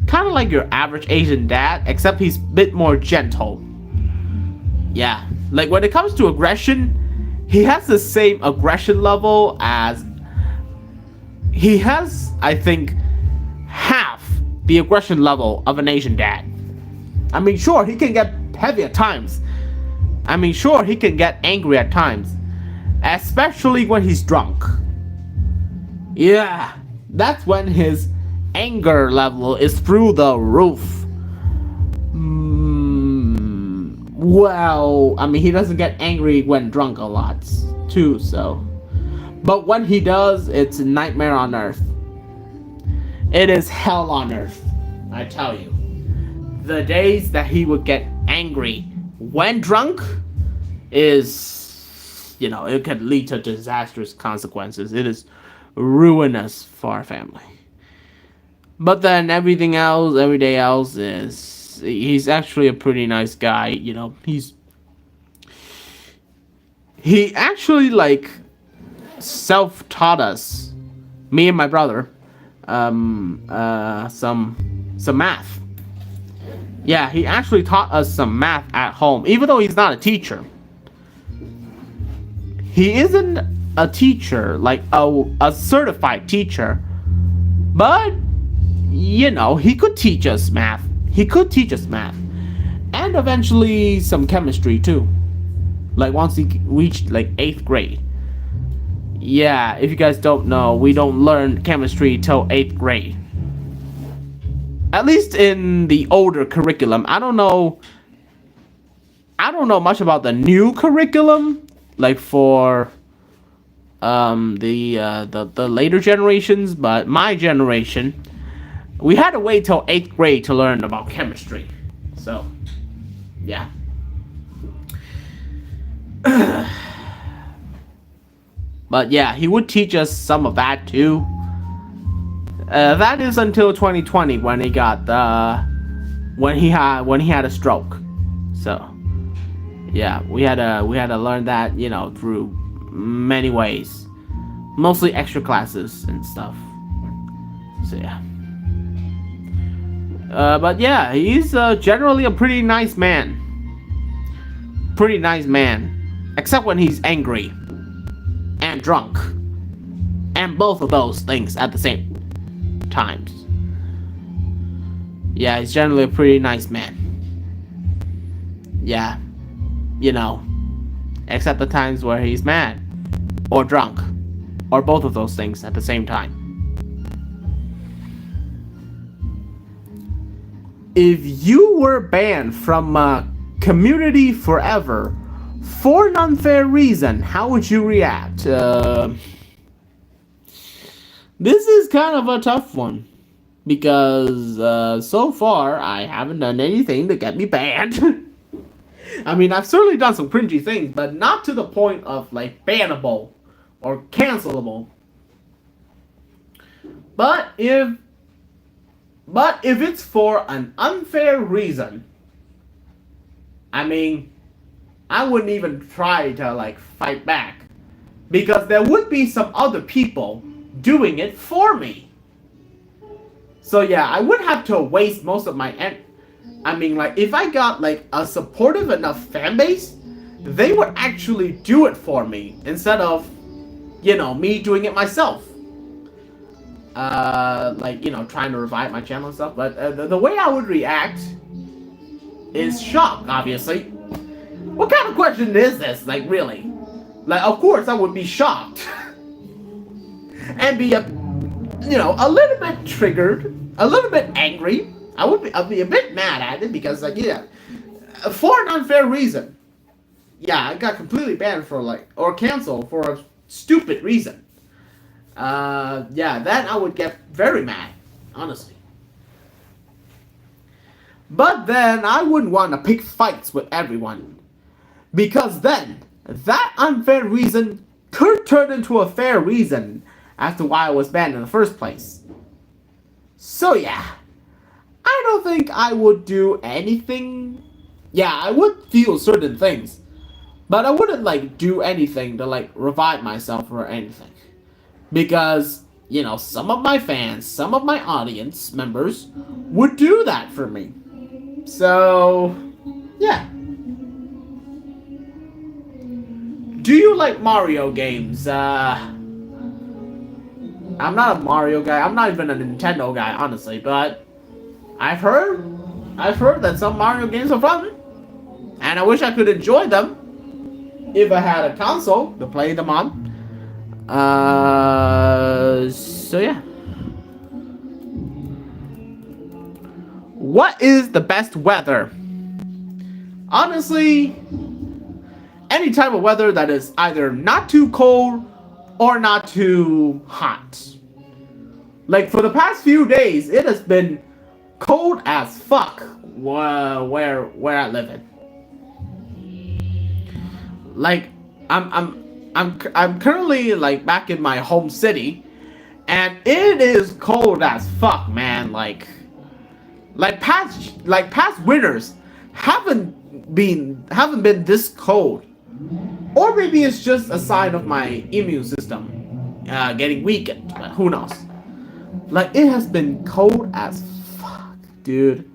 kind of like your average Asian dad, except he's a bit more gentle. Yeah, like when it comes to aggression, he has the same aggression level as... He has, I think, half the aggression level of an Asian dad. I mean, sure, he can get heavy at times. I mean, sure, he can get angry at times. Especially when he's drunk. Yeah, that's when his anger level is through the roof. Well, I mean, he doesn't get angry when drunk a lot, too, so... But when he does, it's a nightmare on earth. It is hell on earth, I tell you. The days that he would get angry when drunk is, it could lead to disastrous consequences. It is ruinous for our family. But then every day else is... He's actually a pretty nice guy, He actually, like, self-taught us, me and my brother, some math. Yeah, he actually taught us some math at home, even though he's not a teacher. He isn't a teacher, like a certified teacher, but, he could teach us math. And eventually some chemistry too. Like once he reached like 8th grade. Yeah, if you guys don't know, we don't learn chemistry till 8th grade. At least in the older curriculum. I don't know much about the new curriculum, like for the later generations, but my generation, we had to wait till 8th grade to learn about chemistry. So, yeah. But yeah, he would teach us some of that too. That is until 2020 when he got when he had a stroke. So yeah, we had to learn that, you know, through many ways, mostly extra classes and stuff. So yeah. But yeah, he's generally a pretty nice man. Pretty nice man, except when he's angry and drunk, and both of those things at the same times. Yeah, he's generally a pretty nice man. Yeah, you know, except the times where he's mad or drunk or both of those things at the same time. If you were banned from a community forever for an unfair reason, how would you react? This is kind of a tough one, because so far I haven't done anything to get me banned. I mean, I've certainly done some cringy things, but not to the point of like bannable or cancelable. But if it's for an unfair reason, I mean, I wouldn't even try to like fight back, because there would be some other people doing it for me. So yeah, I would have to waste most of my I mean, like, if I got like a supportive enough fan base, they would actually do it for me instead of, you know, me doing it myself. Like, you know, trying to revive my channel and stuff. But the way I would react is shock, obviously. What kind of question is this? Like, really? Like, of course I would be shocked. And be a little bit triggered, a little bit angry. I'd be a bit mad at it, because, like, yeah, for an unfair reason. Yeah, I got completely banned for, like, or canceled for a stupid reason. Yeah, then I would get very mad, honestly. But then I wouldn't want to pick fights with everyone, because then that unfair reason could turn into a fair reason as to why I was banned in the first place. So yeah, I don't think I would do anything. Yeah, I would feel certain things, but I wouldn't like do anything to like revive myself or anything. Because, you know, some of my fans, some of my audience members would do that for me. So, yeah. Do you like Mario games? I'm not a Mario guy. I'm not even a Nintendo guy, honestly, but I've heard that some Mario games are fun, and I wish I could enjoy them if I had a console to play them on. So yeah. What is the best weather? Honestly, any type of weather that is either not too cold or not too hot. Like, for the past few days, it has been cold as fuck where I live in. Like, I'm currently like back in my home city, and it is cold as fuck, man. Like past winters haven't been this cold. Or maybe it's just a sign of my immune system getting weakened, but who knows. Like, it has been cold as fuck, dude.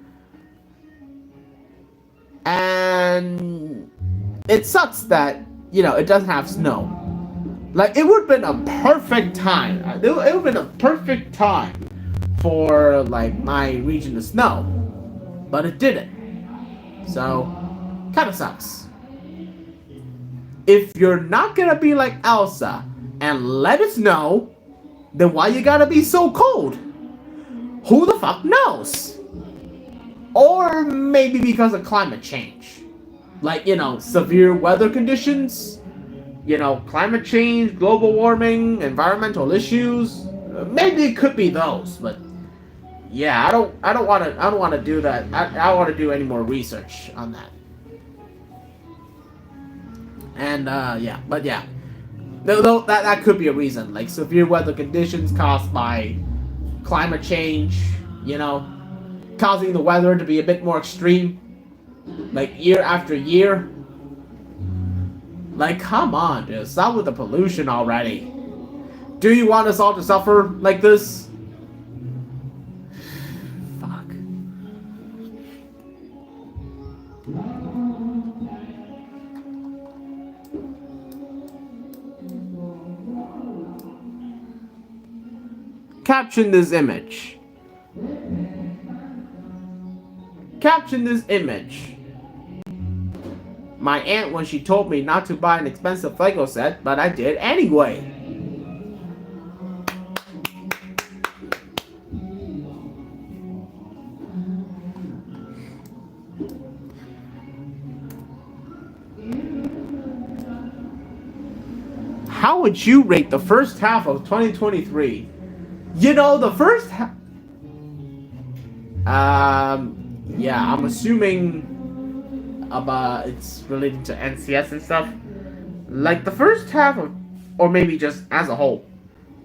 And it sucks that, you know, it doesn't have snow. Like, it would have been a perfect time. It would have been a perfect time for, like, my region to snow. But it didn't. So, kinda sucks. If you're not gonna be like Elsa and let it snow, then why you gotta be so cold? Who the fuck knows? Or maybe because of climate change. Like, you know, severe weather conditions, you know, climate change, global warming, environmental issues. Maybe it could be those, but yeah, I don't want to do that. I don't want to do any more research on that. And yeah, but yeah, no, that could be a reason, like severe weather conditions caused by climate change, you know, causing the weather to be a bit more extreme, like year after year. Like, come on, dude, stop with the pollution already. Do you want us all to suffer like this? Fuck. Caption this image. Caption this image. My aunt when she told me not to buy an expensive Lego set, but I did anyway. How would you rate the first half of 2023? You know, the first half... yeah, I'm assuming about it's related to NCS and stuff. Like the first half of, or maybe just as a whole,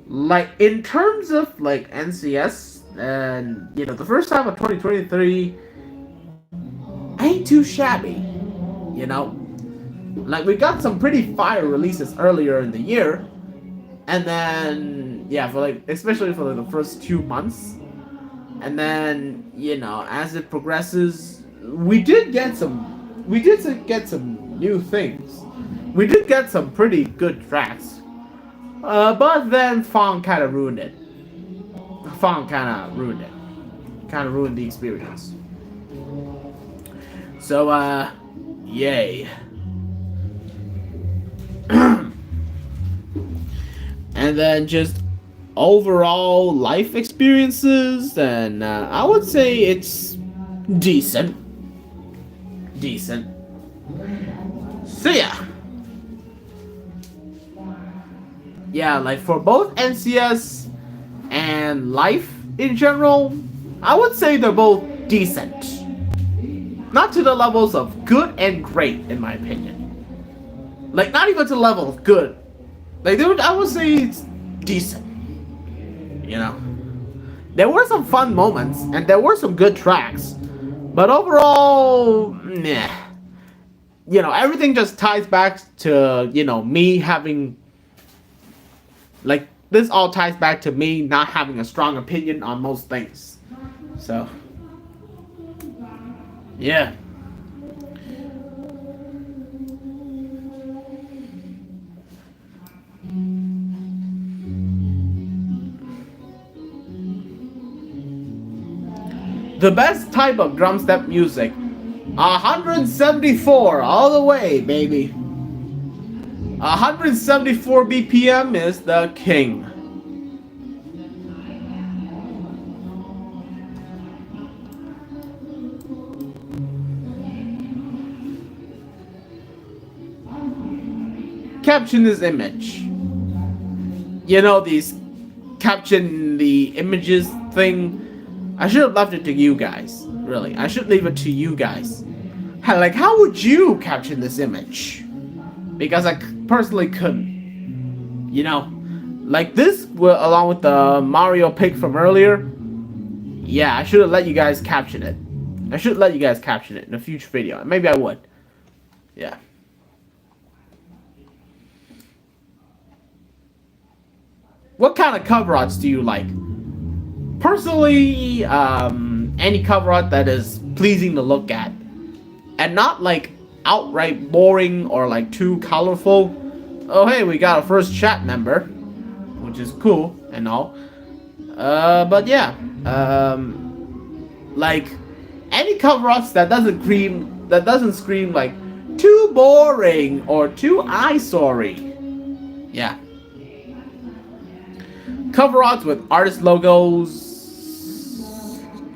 like in terms of like NCS, and you know, the first half of 2023 ain't too shabby. You know, like we got some pretty fire releases earlier in the year, and then yeah, for like especially for like the first 2 months, and then you know as it progresses, we did get some new things. We did get some pretty good tracks, but then Fong kind of ruined it. Kind of ruined the experience. So yay. And then just overall life experiences, then I would say it's decent. See ya. Yeah, like for both NCS and life in general, I would say they're both decent. Not to the levels of good and great, in my opinion. Like, not even to the level of good. Like, I would say it's decent. You know? There were some fun moments, and there were some good tracks. But overall, nah. You know, everything just ties back to, you know, me having... Like, this all ties back to me not having a strong opinion on most things. So... yeah. The best type of drum step music. 174 all the way, baby. 174 BPM is the king. Caption this image. You know, these caption the images thing. I should have left it to you guys. Really, I should leave it to you guys. Like, how would you caption this image? Because I personally couldn't. You know, like this, along with the Mario pic from earlier. Yeah, I should have let you guys caption it. I should let you guys caption it in a future video. Maybe I would. Yeah. What kind of cover arts do you like? Personally, any cover art that is pleasing to look at. And not like outright boring or like too colorful. Oh hey, we got a first chat member. Which is cool and all. But yeah. Like any cover arts that doesn't scream like too boring or too eyesore. Yeah. Cover arts with artist logos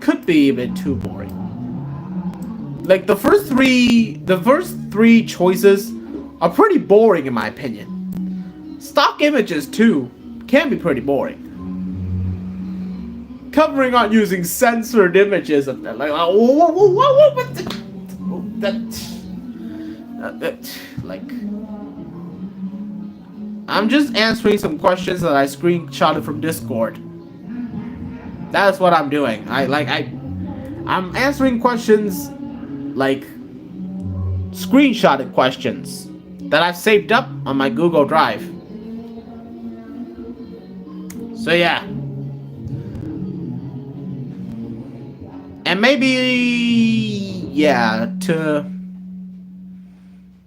could be a bit too boring. Like the first three choices are pretty boring in my opinion. Stock images too can be pretty boring. Covering art using censored images of that, like like I'm just answering some questions that I screenshotted from Discord. That's what I'm doing. I'm answering questions like screenshotted questions that I've saved up on my Google Drive. So yeah. And maybe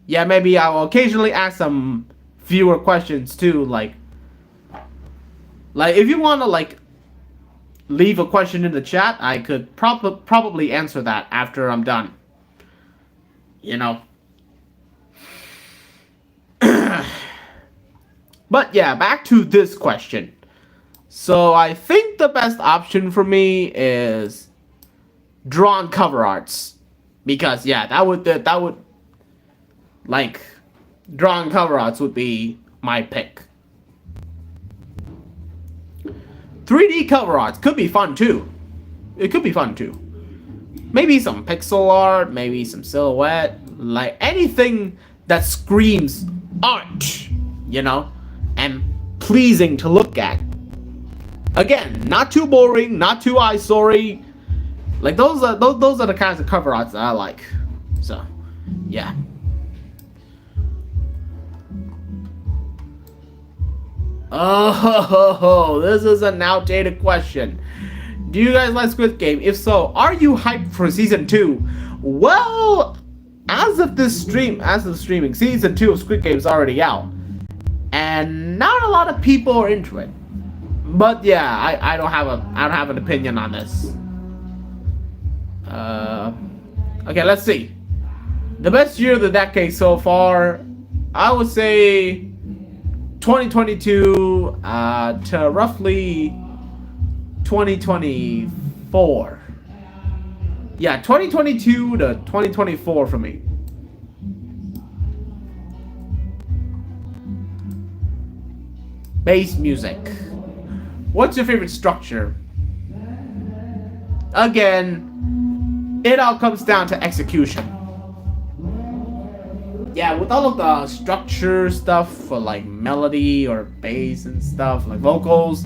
maybe I'll occasionally ask some viewer questions too, like if you want to like leave a question in the chat, I could probably answer that after I'm done. You know. But yeah, back to this question. So I think the best option for me is drawn cover arts, because yeah, that would like drawn cover arts would be my pick. 3D cover arts could be fun too. It could be fun too. Maybe some pixel art, maybe some silhouette, like anything that screams art, you know, and pleasing to look at. Again, not too boring, not too eyesore. Like those are the kinds of cover arts that I like. So, yeah. Oh, this is an outdated question. Do you guys like Squid Game? If so, are you hyped for season 2? Well, as of streaming, season 2 of Squid Game is already out, and not a lot of people are into it. But yeah, I don't have an opinion on this. Okay, let's see. The best year of the decade so far, I would say 2022 to roughly 2024. Yeah, 2022 to 2024 for me. Bass music. What's your favorite structure? Again, it all comes down to execution. Yeah, with all of the structure stuff for like melody or bass and stuff, like vocals,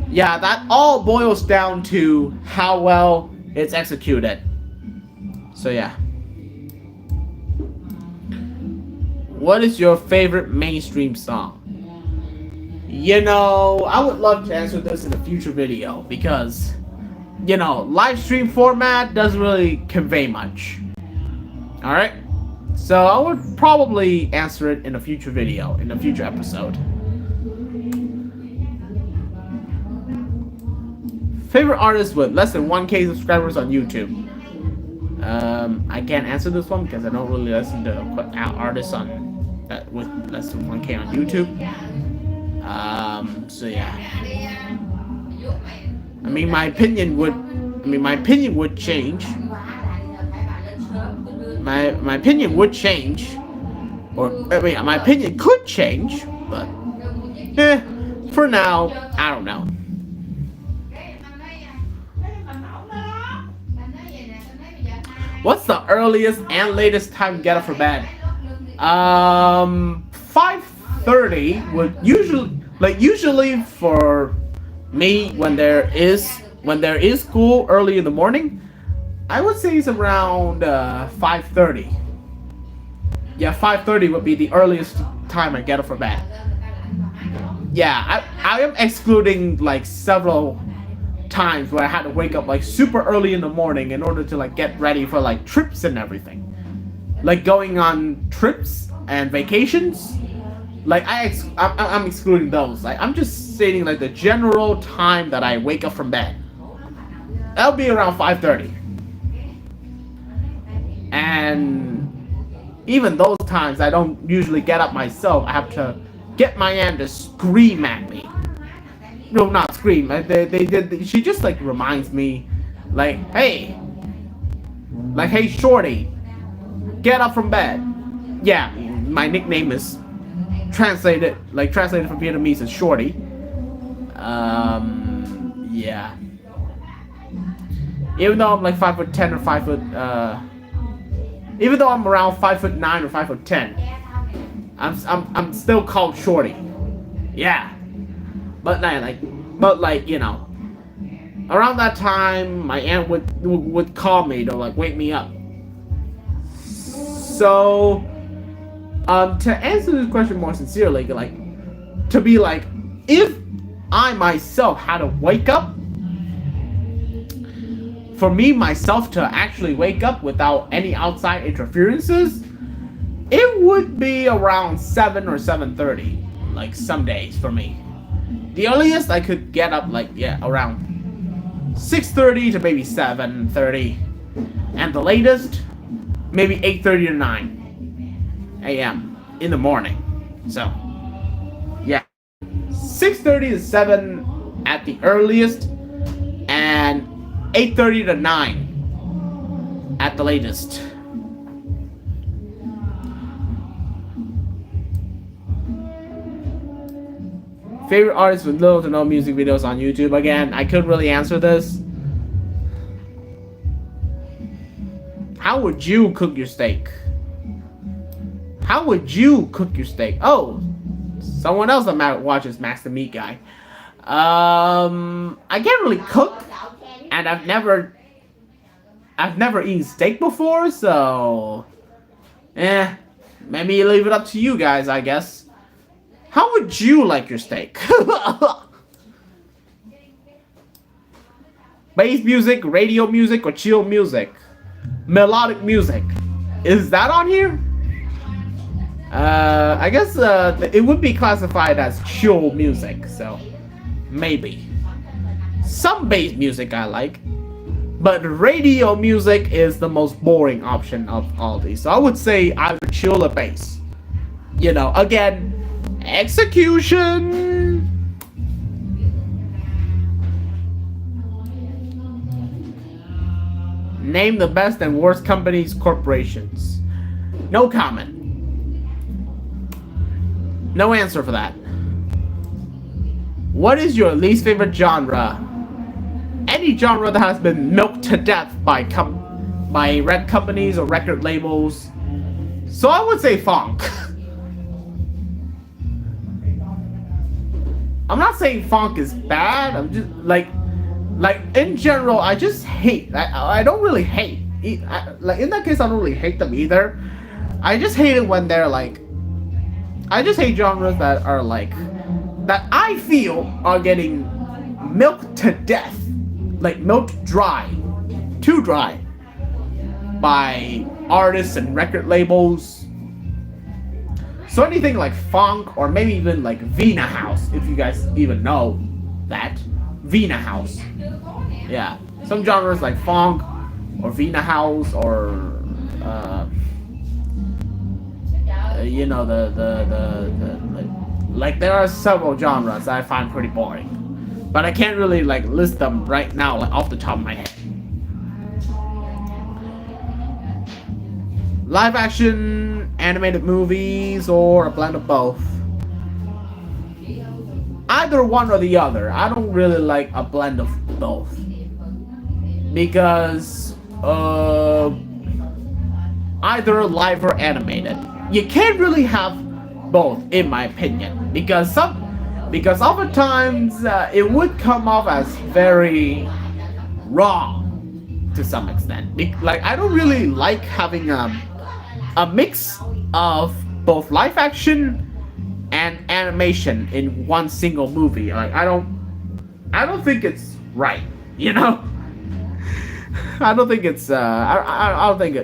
yeah, that all boils down to how well it's executed. So yeah. What is your favorite mainstream song? You know, I would love to answer this in a future video because, you know, live stream format doesn't really convey much. Alright? So I would probably answer it in a future video, in a future episode. Favorite artist with less than 1K subscribers on YouTube? I can't answer this one because I don't really listen to artists with less than 1K on YouTube. So yeah. I mean, my opinion would change. My opinion would change, or I mean, my opinion could change, but for now, I don't know. What's the earliest and latest time to get up for bed? 5:30 would usually for me when there is school early in the morning. I would say it's around 5:30. Yeah, 5:30 would be the earliest time I get up for bed. Yeah, I am excluding like several times where I had to wake up like super early in the morning in order to like get ready for like trips and everything. Like going on trips and vacations. Like I'm excluding those. Like I'm just stating like the general time that I wake up from bed. That'll be around 5:30. And even those times I don't usually get up myself. I have to get my aunt to scream at me. No, not scream. She just like reminds me, like, hey, shorty, get up from bed. Yeah, my nickname is translated from Vietnamese as shorty. Yeah. Even though I'm like 5'10" or 5 foot, even though I'm around 5'9" or 5'10", I'm still called shorty. Yeah. But like, you know, around that time, my aunt would call me to like wake me up. So, to answer this question more sincerely, like, to be like, if I myself had to wake up, for me myself to actually wake up without any outside interferences, it would be around 7 or 7:30, like some days for me. The earliest I could get up, like, yeah, around 6:30 to maybe 7:30, and the latest, maybe 8:30 to 9 a.m. in the morning. So, yeah, 6:30 to 7 at the earliest, and 8:30 to 9 at the latest. Favorite artists with little to no music videos on YouTube? Again, I couldn't really answer this. How would you cook your steak? How would you cook your steak? Oh, someone else that watches Max the Meat Guy. I can't really cook, and I've never eaten steak before, so maybe leave it up to you guys, I guess. How would you like your steak? Bass music, radio music, or chill music? Melodic music. Is that on here? I guess it would be classified as chill music, so maybe. Some bass music I like, but radio music is the most boring option of all these. So I would say either chill or bass. You know, again, execution. Name the best and worst companies, corporations. No comment. No answer for that. What is your least favorite genre? Any genre that has been milked to death by record companies or record labels. So I would say funk. I'm not saying funk is bad. I'm just like in general, I just hate. I don't really hate. Like in that case, I don't really hate them either. I just hate it when they're like. I just hate genres that are like that I feel are getting milked to death, like milked dry, too dry, by artists and record labels. So anything like funk or maybe even like Vina House, if you guys even know that. Vina House. Yeah. Some genres like funk or Vina House or you know like there are several genres that I find pretty boring. But I can't really like list them right now like off the top of my head. Live action, animated movies, or a blend of both? Either one or the other. I don't really like a blend of both. Because either live or animated. You can't really have both, in my opinion. Because oftentimes it would come off as very wrong to some extent. Like I don't really like having a mix of both live action and animation in one single movie. Like I don't think it's right, you know. I don't think it's I don't think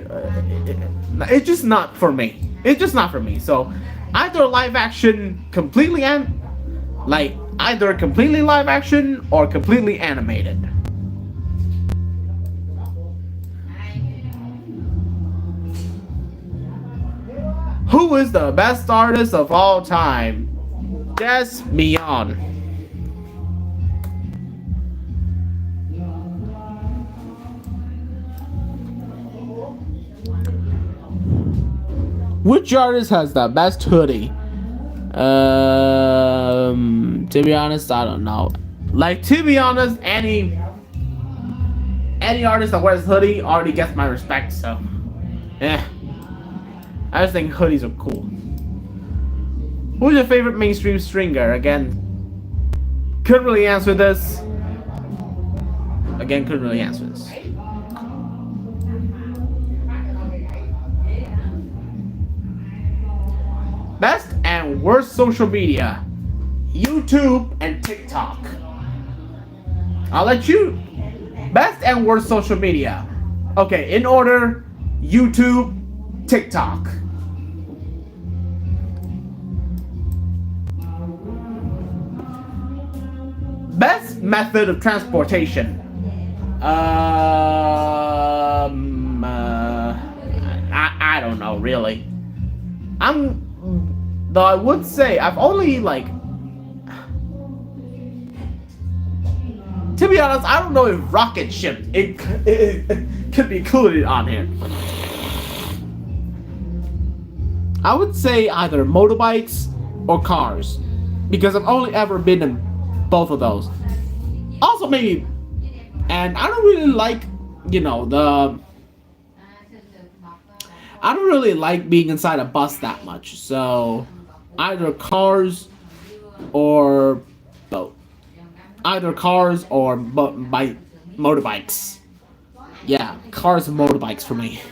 it's just not for me. It's just not for me. So either live action completely either completely live action or completely animated. Who is the best artist of all time? Des Mion. Which artist has the best hoodie? To be honest, I don't know. Like, to be honest, any artist that wears hoodie already gets my respect, so I just think hoodies are cool. Who's your favorite mainstream stringer? Again, couldn't really answer this. Again, couldn't really answer this. Best and worst social media: YouTube and TikTok. I'll let you. Best and worst social media. Okay, in order: YouTube, TikTok. Best method of transportation. I don't know really. Though I would say I've only like. To be honest, I don't know if rocket ship it could be included on here. I would say either motorbikes or cars, because I've only ever been in both of those. Also maybe, and I don't really like, I don't really like being inside a bus that much. So either cars or boat. Either cars or motorbikes. Yeah, cars and motorbikes for me.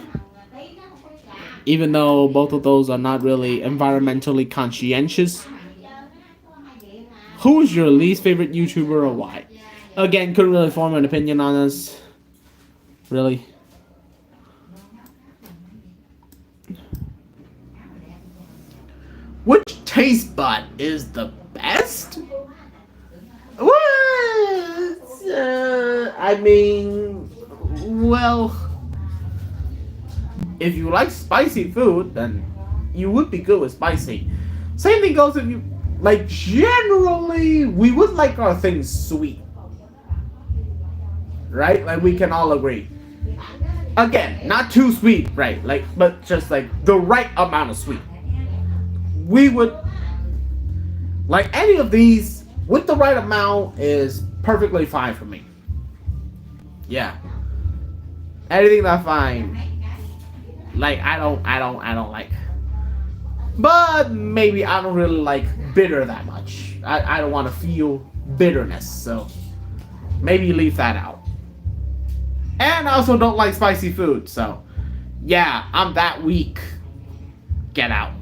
Even though both of those are not really environmentally conscientious. Who's your least favorite YouTuber or why? Again, couldn't really form an opinion on this. Really. Which taste bud is the best? What? I mean, well, if you like spicy food, then you would be good with spicy. Same thing goes if you like. Generally, we would like our things sweet, right? Like we can all agree. Again, not too sweet, right? Like, but just like the right amount of sweet. We would like any of these with the right amount is perfectly fine for me. Yeah. Anything that I find like I don't like. But maybe I don't really like bitter that much. I don't want to feel bitterness, so maybe leave that out. And I also don't like spicy food, so yeah, I'm that weak. Get out.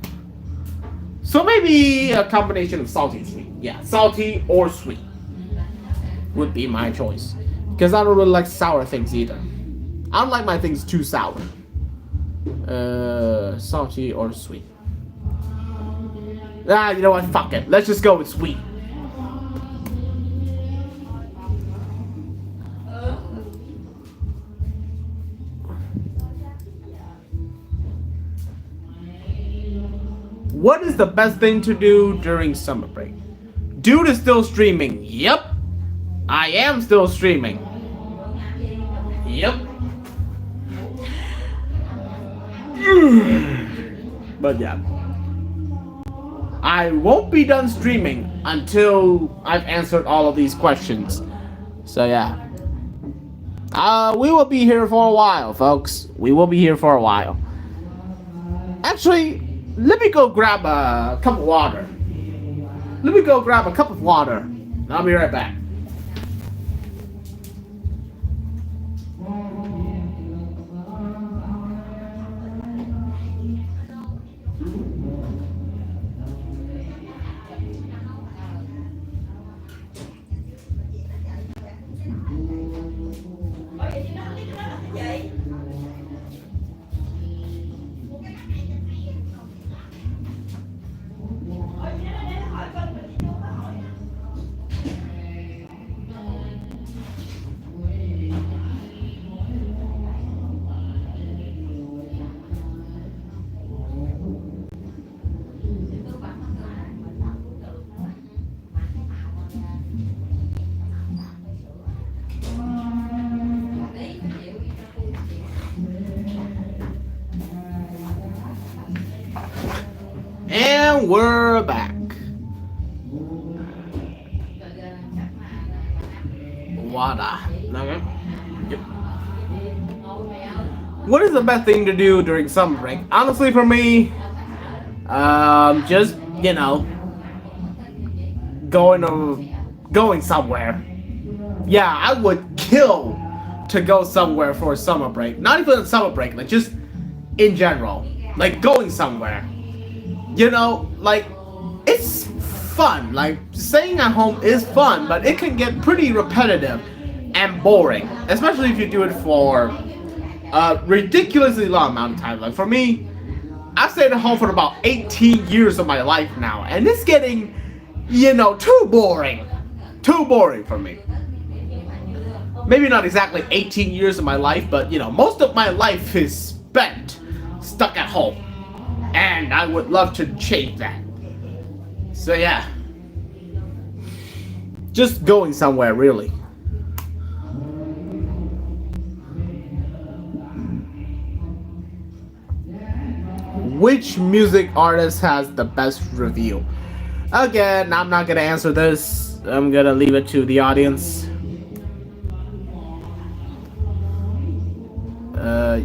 So maybe a combination of salty and sweet. Yeah, salty or sweet would be my choice. Because I don't really like sour things either. I don't like my things too sour. Salty or sweet. You know what? Fuck it. Let's just go with sweet. What is the best thing to do during summer break? Dude is still streaming. Yep. I am still streaming. Yep. But yeah. I won't be done streaming until I've answered all of these questions. So yeah. We will be here for a while, folks. We will be here for a while. Actually, let me go grab a cup of water. Let me go grab a cup of water. I'll be right back. And we're back. Water. Okay. Yep. What is the best thing to do during summer break? Honestly, for me, just going somewhere. Yeah, I would kill to go somewhere for a summer break. Not even a summer break, like just in general. Like going somewhere. You know, like it's fun. Like staying at home is fun, but it can get pretty repetitive and boring. Especially if you do it for a ridiculously long amount of time. Like for me, I've stayed at home for about 18 years of my life now, and it's getting, you know, too boring. Too boring for me. Maybe not exactly 18 years of my life, but, you know, most of my life is spent stuck at home. And I would love to change that. So, yeah. Just going somewhere, really. Which music artist has the best review? Again, I'm not gonna answer this. I'm gonna leave it to the audience.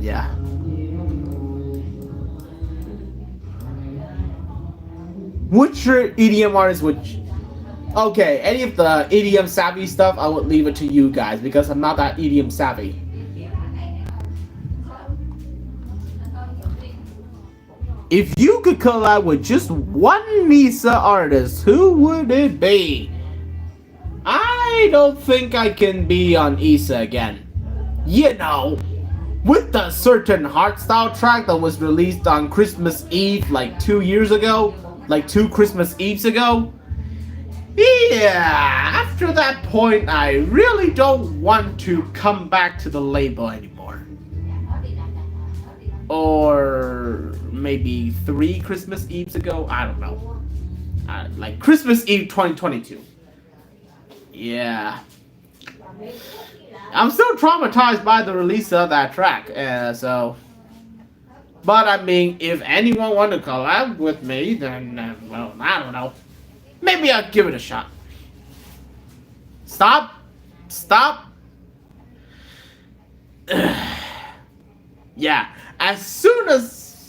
Yeah. Which EDM artist would... Okay, any of the EDM savvy stuff, I would leave it to you guys because I'm not that EDM savvy. If you could collab with just one Nisa artist, who would it be? I don't think I can be on Issa again. You know, with the certain Heartstyle track that was released on Christmas Eve like 2 years ago, like 2 Christmas Eves ago. Yeah, after that point, I really don't want to come back to the label anymore. Or maybe 3 Christmas Eves ago? I don't know. Like Christmas Eve 2022. Yeah. I'm still traumatized by the release of that track. So... But I mean, if anyone want to collab with me, then, well, I don't know. Maybe I'll give it a shot. Stop. Stop. Yeah. As soon as,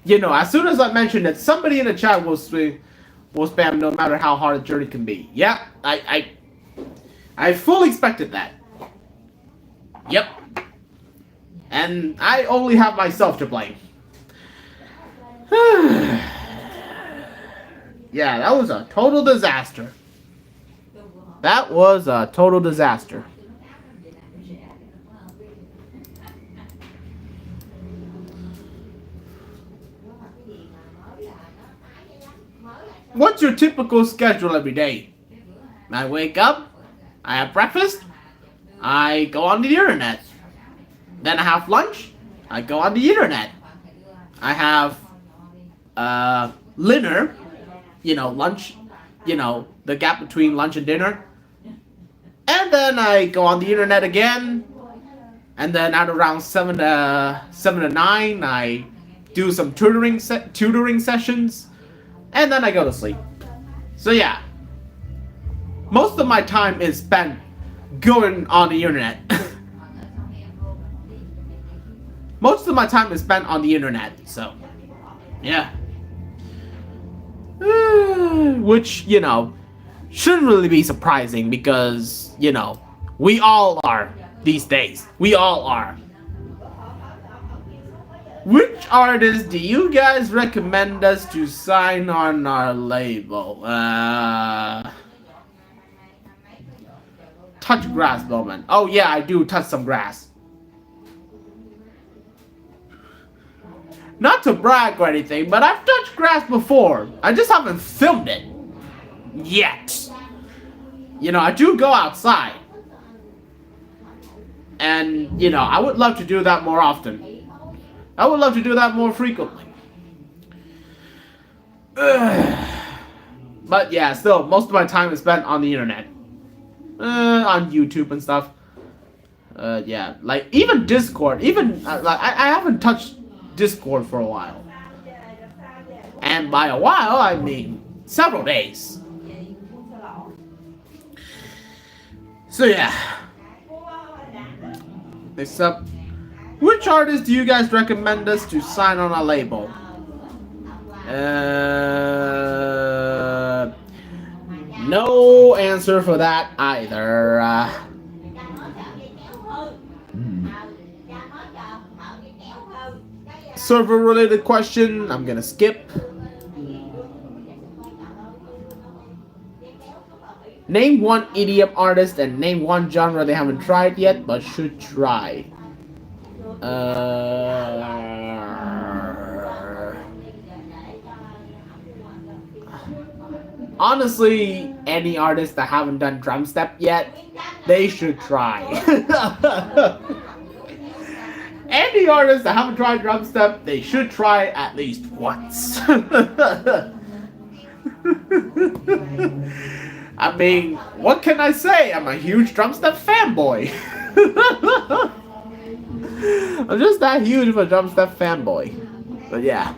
you know, as soon as I mentioned that somebody in the chat will spam no matter how hard the journey can be. Yeah, I fully expected that. Yep. And I only have myself to blame. Yeah, that was a total disaster. That was a total disaster. What's your typical schedule every day? I wake up, I have breakfast, I go on the internet. Then I have lunch, I go on the internet. I have dinner, you know, lunch, you know, the gap between lunch and dinner. And then I go on the internet again. And then at around 7 to 9, I do some tutoring sessions. And then I go to sleep. So yeah, most of my time is spent going on the internet. Most of my time is spent on the internet, so yeah. Which, you know, shouldn't really be surprising because, you know, we all are these days. We all are. Which artist do you guys recommend us to sign on our label? Touch grass moment. Oh yeah, I do touch some grass. Not to brag or anything, but I've touched grass before. I just haven't filmed it. Yet. You know, I do go outside. And, you know, I would love to do that more often. I would love to do that more frequently. But yeah, still, most of my time is spent on the internet. On YouTube and stuff. Yeah, like, even Discord. Even, like, I haven't touched Discord for a while. And by a while, I mean several days. So yeah. Next up, which artist do you guys recommend us to sign on a label? No answer for that either. Server-related question, I'm gonna skip. Name one EDM artist and name one genre they haven't tried yet but should try. Honestly, any artist that haven't done drum step yet, they should try. Any artist that haven't tried drum step, they should try at least once. I mean, what can I say? I'm a huge drum step fanboy. I'm just that huge of a drum step fanboy. But yeah.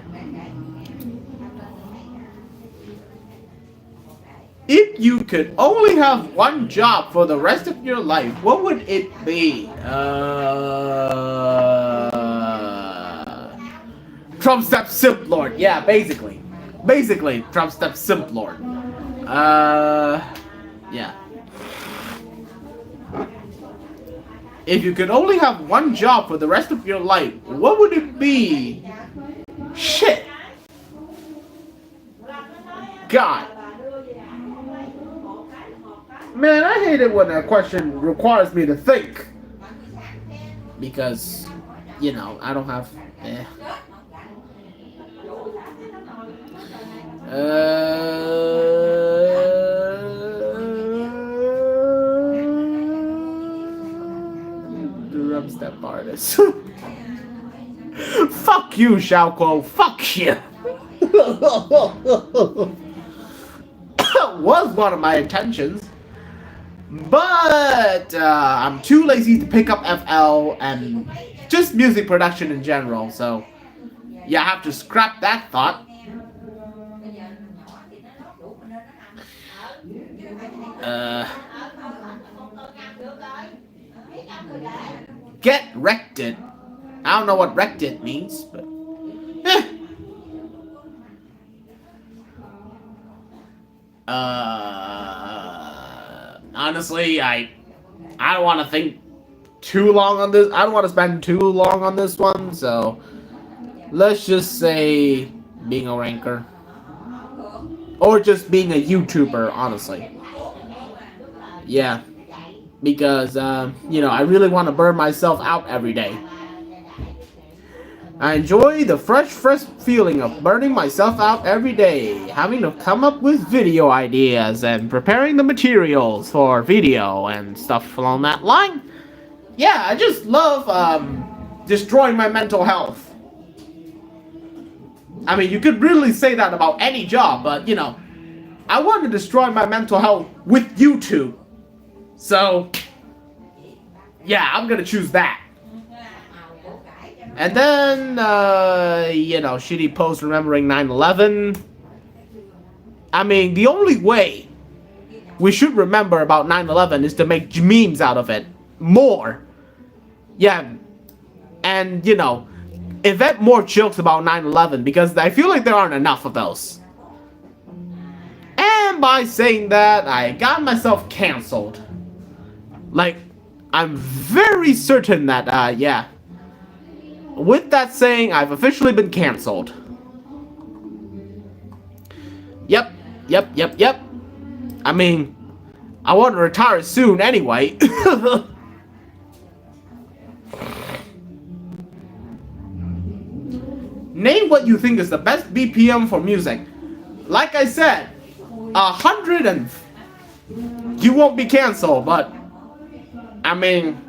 If you could only have one job for the rest of your life, what would it be? Drum step simp lord. Yeah, basically. Basically, drum step simp lord. Yeah. If you could only have one job for the rest of your life, what would it be? Shit. God. Man, I hate it when a question requires me to think. Because, you know, I don't have... Drum step artist. Fuck you, Xiaoquo. Fuck you. Was one of my intentions. But I'm too lazy to pick up FL and just music production in general, so yeah, I have to scrap that thought. Get wrecked it. I don't know what wrecked it means, but honestly, I don't want to think too long on this. I don't want to spend too long on this one, so let's just say being a ranker. Or just being a YouTuber, honestly. Yeah. Because, you know, I really want to burn myself out every day. I enjoy the fresh feeling of burning myself out every day, having to come up with video ideas and preparing the materials for video and stuff along that line. Yeah, I just love destroying my mental health. I mean, you could really say that about any job, but, you know, I want to destroy my mental health with YouTube. So, yeah, I'm gonna choose that. And then, you know, shitty posts remembering 9/11. I mean, the only way we should remember about 9/11 is to make memes out of it. More. Yeah. And, you know, invent more jokes about 9/11 because I feel like there aren't enough of those. And by saying that, I got myself canceled. Like, I'm very certain that, yeah. With that saying, I've officially been canceled. Yep. I mean, I want to retire soon anyway. Name what you think is the best BPM for music. Like I said, 100 and... You won't be canceled, but... I mean...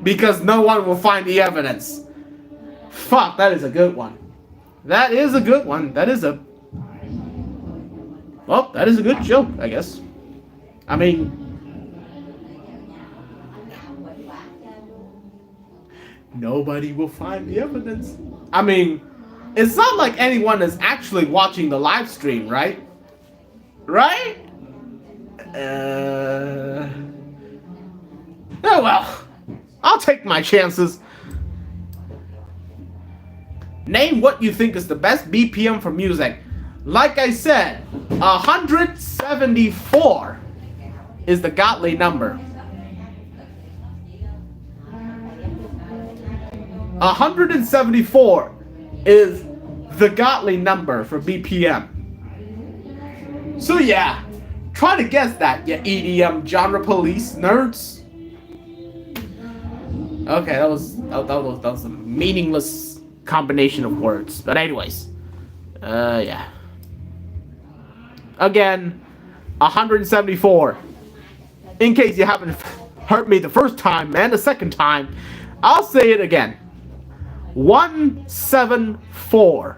Because no one will find the evidence. Fuck, that is a good one. That is a good one. That is a... Well, that is a good joke, I guess. I mean... Nobody will find the evidence. I mean, it's not like anyone is actually watching the live stream, right? Right? Oh well. I'll take my chances. Name what you think is the best BPM for music. Like I said, 174 is the godly number. 174 is the godly number for BPM. So yeah, try to guess that, you EDM genre police nerds. Okay, that was a meaningless combination of words. But anyways, yeah. Again, 174. In case you haven't heard me the first time and the second time, I'll say it again. 174.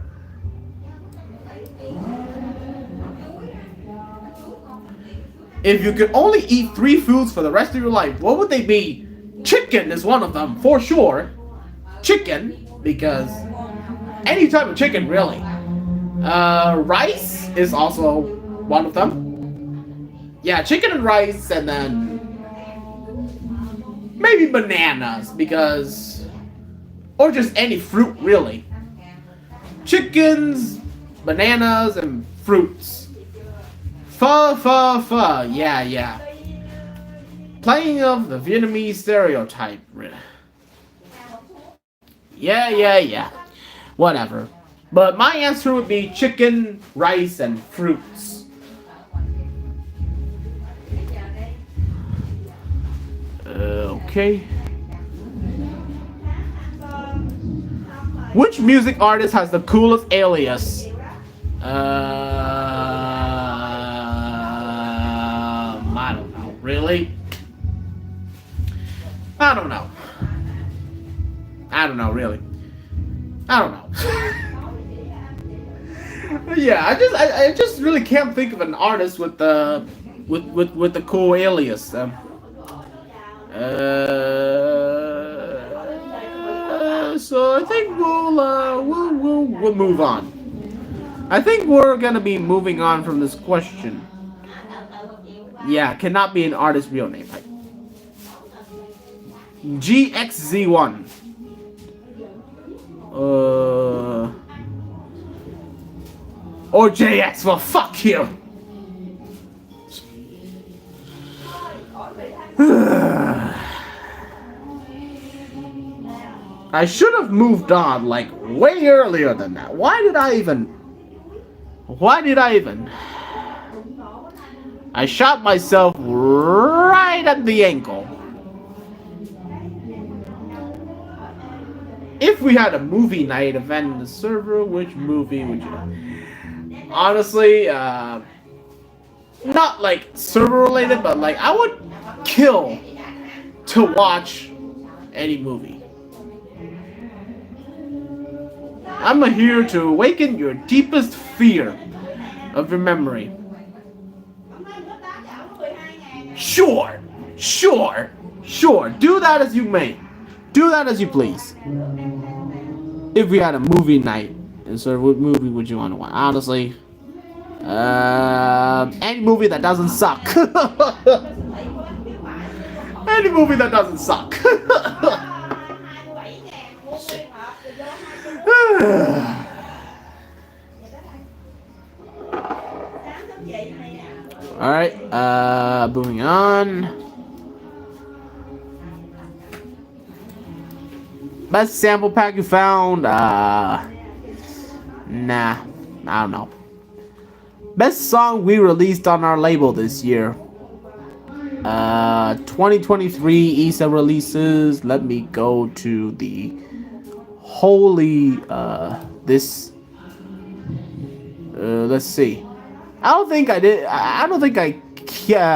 If you could only eat 3 foods for the rest of your life, what would they be? Chicken is one of them, for sure. Chicken, because any type of chicken, really. Rice is also one of them. Yeah, chicken and rice, and then maybe bananas, because... or just any fruit, really. Chickens, bananas, and fruits. Pho. Yeah. Playing of the Vietnamese stereotype. Yeah. Whatever. But my answer would be chicken, rice, and fruits. Okay. Which music artist has the coolest alias? I don't know. Really? I don't know, really. I don't know. Yeah, I just really can't think of an artist with the cool alias. So I think we'll move on. I think we're gonna be moving on from this question. Yeah, cannot be an artist's real name. GXZ1. Or JX. Well, fuck you. I should have moved on like way earlier than that. Why did I even? I shot myself right at the ankle. If we had a movie night event in the server, which movie would you? Honestly, not like server related, but like I would kill to watch any movie. I'm here to awaken your deepest fear of your memory. Sure. Do that as you may. Do that as you please. If we had a movie night, and so what movie would you want to watch? Honestly, any movie that doesn't suck. Any movie that doesn't suck. Alright, moving on. Best sample pack you found? Nah, I don't know. Best song we released on our label this year. 2023 ESA releases. Let me go to the holy, let's see. I don't think I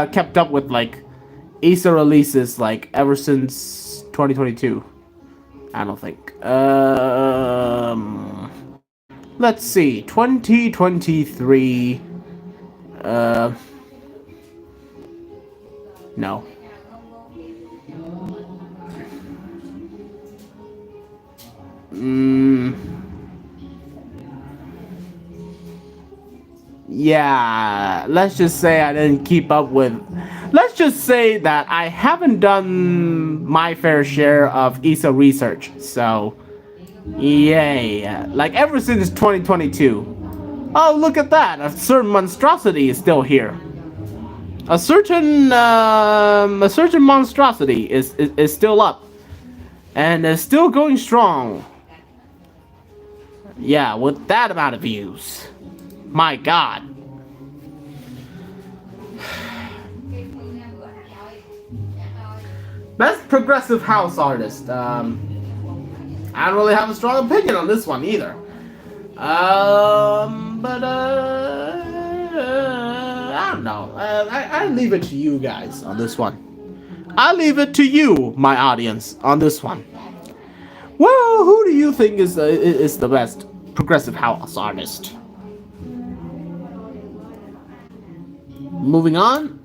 kept up with like ESA releases like ever since 2022. I don't think. Let's see. 2023. No. Yeah, let's just say I didn't keep up with. Let's just say that I haven't done my fair share of ESA research. So, yay. Like ever since 2022. Oh, look at that! A certain monstrosity is still here. A certain monstrosity is still up, and is still going strong. Yeah, with that amount of views, my God. Best progressive house artist. I don't really have a strong opinion on this one either. But I don't know. I leave it to you guys on this one. I leave it to you, my audience, on this one. Well, who do you think is the best progressive house artist? Moving on.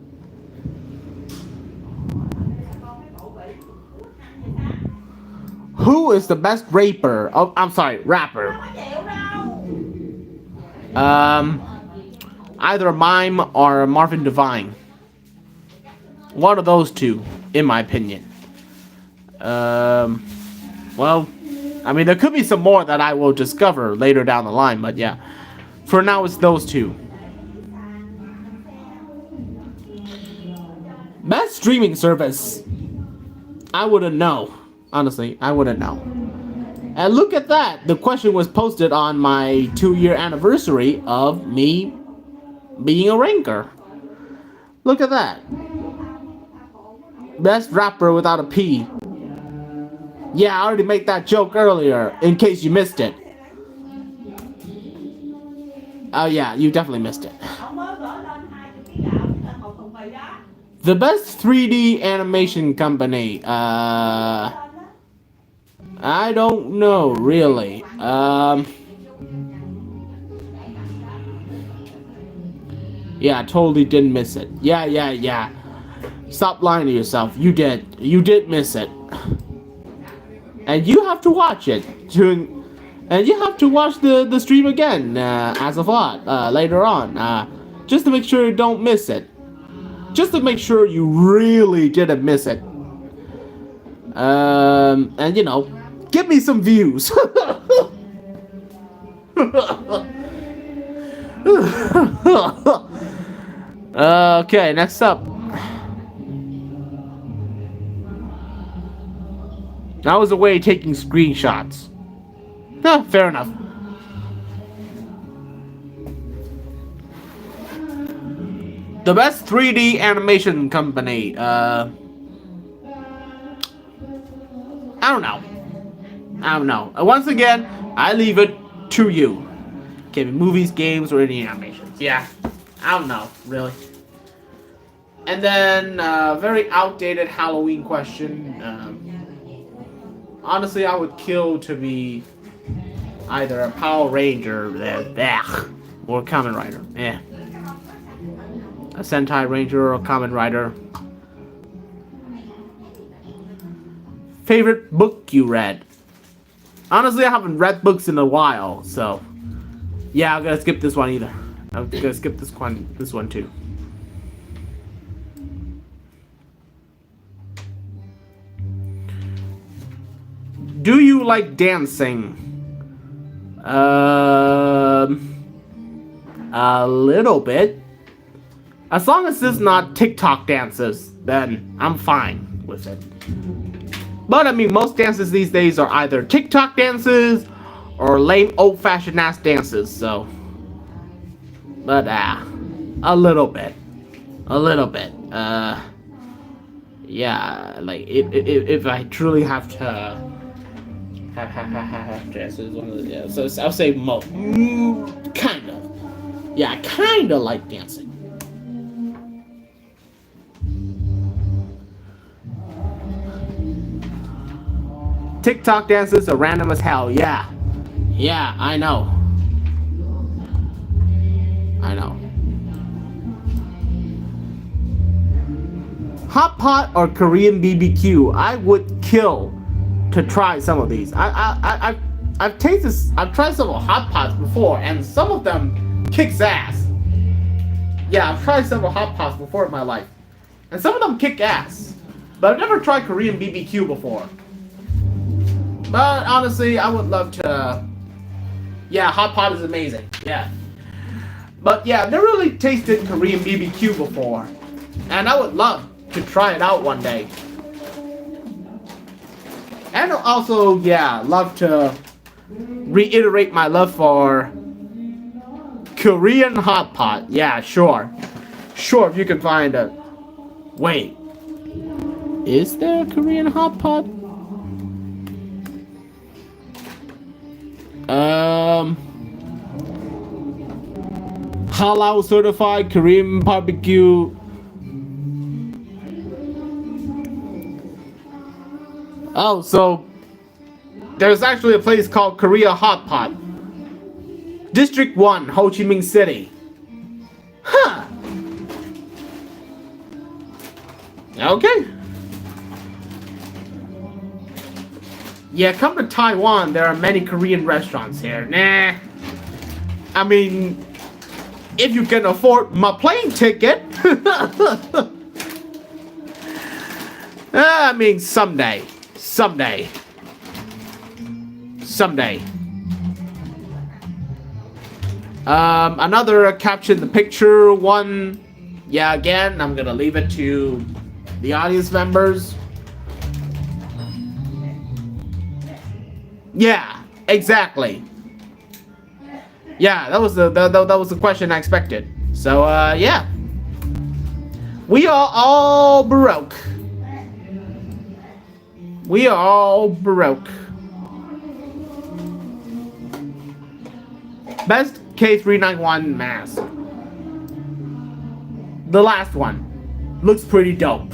Who is the best rapper? Oh, I'm sorry, rapper. Either Mime or Marvin Devine. One of those two, in my opinion. Well, I mean, there could be some more that I will discover later down the line, but yeah. For now, it's those two. Best streaming service? I wouldn't know. Honestly, I wouldn't know. And look at that. The question was posted on my 2-year anniversary of me being a ranker. Look at that. Best rapper without a P. Yeah, I already made that joke earlier, in case you missed it. Oh yeah, you definitely missed it. The best 3D animation company. I don't know, really. Yeah, I totally didn't miss it. Yeah. Stop lying to yourself. You did miss it. And you have to watch it. And you have to watch the stream again, as a vlog, later on. Just to make sure you don't miss it. Just to make sure you really didn't miss it. And you know, give me some views. Okay, next up. I was away taking screenshots. Fair enough. The best 3D animation company. I don't know. Once again, I leave it to you. Okay, movies, games, or any animations. Yeah, I don't know, really. And then, very outdated Halloween question. Honestly, I would kill to be either a Power Ranger or a Kamen Rider. Yeah. A Sentai Ranger or a Kamen Rider. Favorite book you read? Honestly, I haven't read books in a while, so yeah, I'm gonna skip this one either. I'm gonna skip this one too. Do you like dancing? A little bit. As long as it's not TikTok dances, then I'm fine with it. But I mean, most dances these days are either TikTok dances or lame old-fashioned ass dances, so. But a little bit. Yeah, like if I truly have to have dances, yeah. So I'll say most, kind of. Yeah, I kind of like dancing. TikTok dances are random as hell. Yeah, I know. Hot pot or Korean BBQ? I would kill to try some of these. I've tried some hot pots before, and some of them kicks ass. Yeah, I've tried several hot pots before in my life, and some of them kick ass. But I've never tried Korean BBQ before. But honestly, I would love to. Yeah, hot pot is amazing. Yeah. But yeah, I've never really tasted Korean BBQ before. And I would love to try it out one day. And also, yeah, love to reiterate my love for Korean hot pot. Yeah, sure. Sure, if you can find it. Wait. Is there a Korean hot pot? Halal certified Korean barbecue. Oh, so there's actually a place called Korea Hot Pot. District 1, Ho Chi Minh City. Huh. Okay. Yeah, come to Taiwan, there are many Korean restaurants here. Nah. I mean, if you can afford my plane ticket. I mean, someday. Someday. Another caption the picture one. Yeah, again, I'm gonna leave it to the audience members. Yeah, exactly. Yeah, that was the question I expected. So yeah, we are all broke. We are all broke. Best K391 mask. The last one looks pretty dope.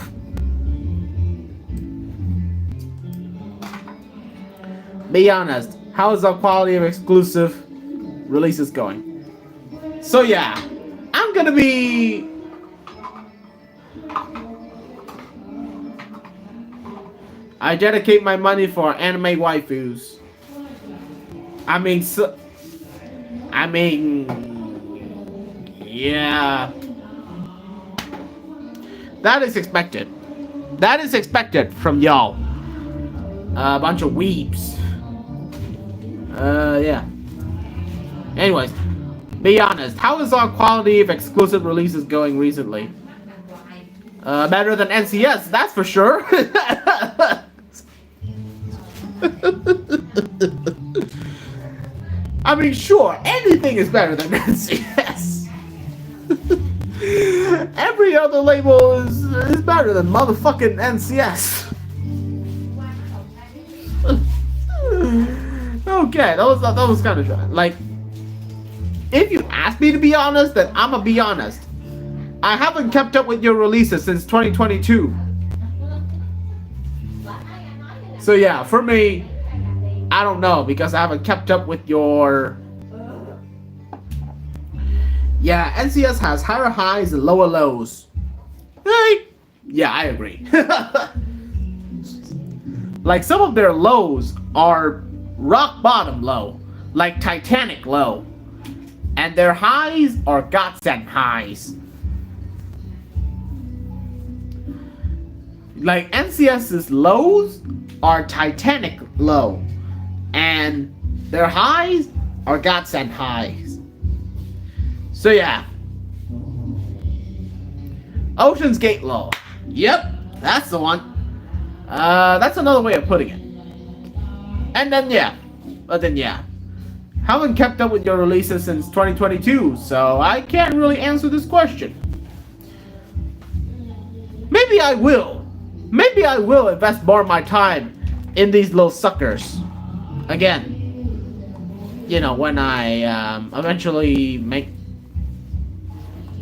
Be honest, how is the quality of exclusive releases going? So yeah, I'm gonna be I dedicate my money for anime waifus. Yeah. That is expected. That is expected from y'all. A bunch of weebs. Yeah. Anyways, be honest. How is our quality of exclusive releases going recently? Better than NCS, that's for sure. I mean, sure, anything is better than NCS. Every other label is better than motherfucking NCS. Okay, that was kind of dry. Like, if you ask me to be honest, then I'ma be honest. I haven't kept up with your releases since 2022. So yeah, for me, I don't know, because I haven't kept up with your... Yeah, NCS has higher highs and lower lows. Hey! Yeah, I agree. Like, some of their lows are rock bottom low, like Titanic low. And their highs are godsend highs. Like, NCS's lows are Titanic low. And their highs are godsend highs. So yeah. Ocean's Gate low. Yep, that's the one. That's another way of putting it. And then yeah. Haven't kept up with your releases since 2022, so I can't really answer this question. Maybe I will. Maybe I will invest more of my time in these little suckers. Again. You know, when I eventually make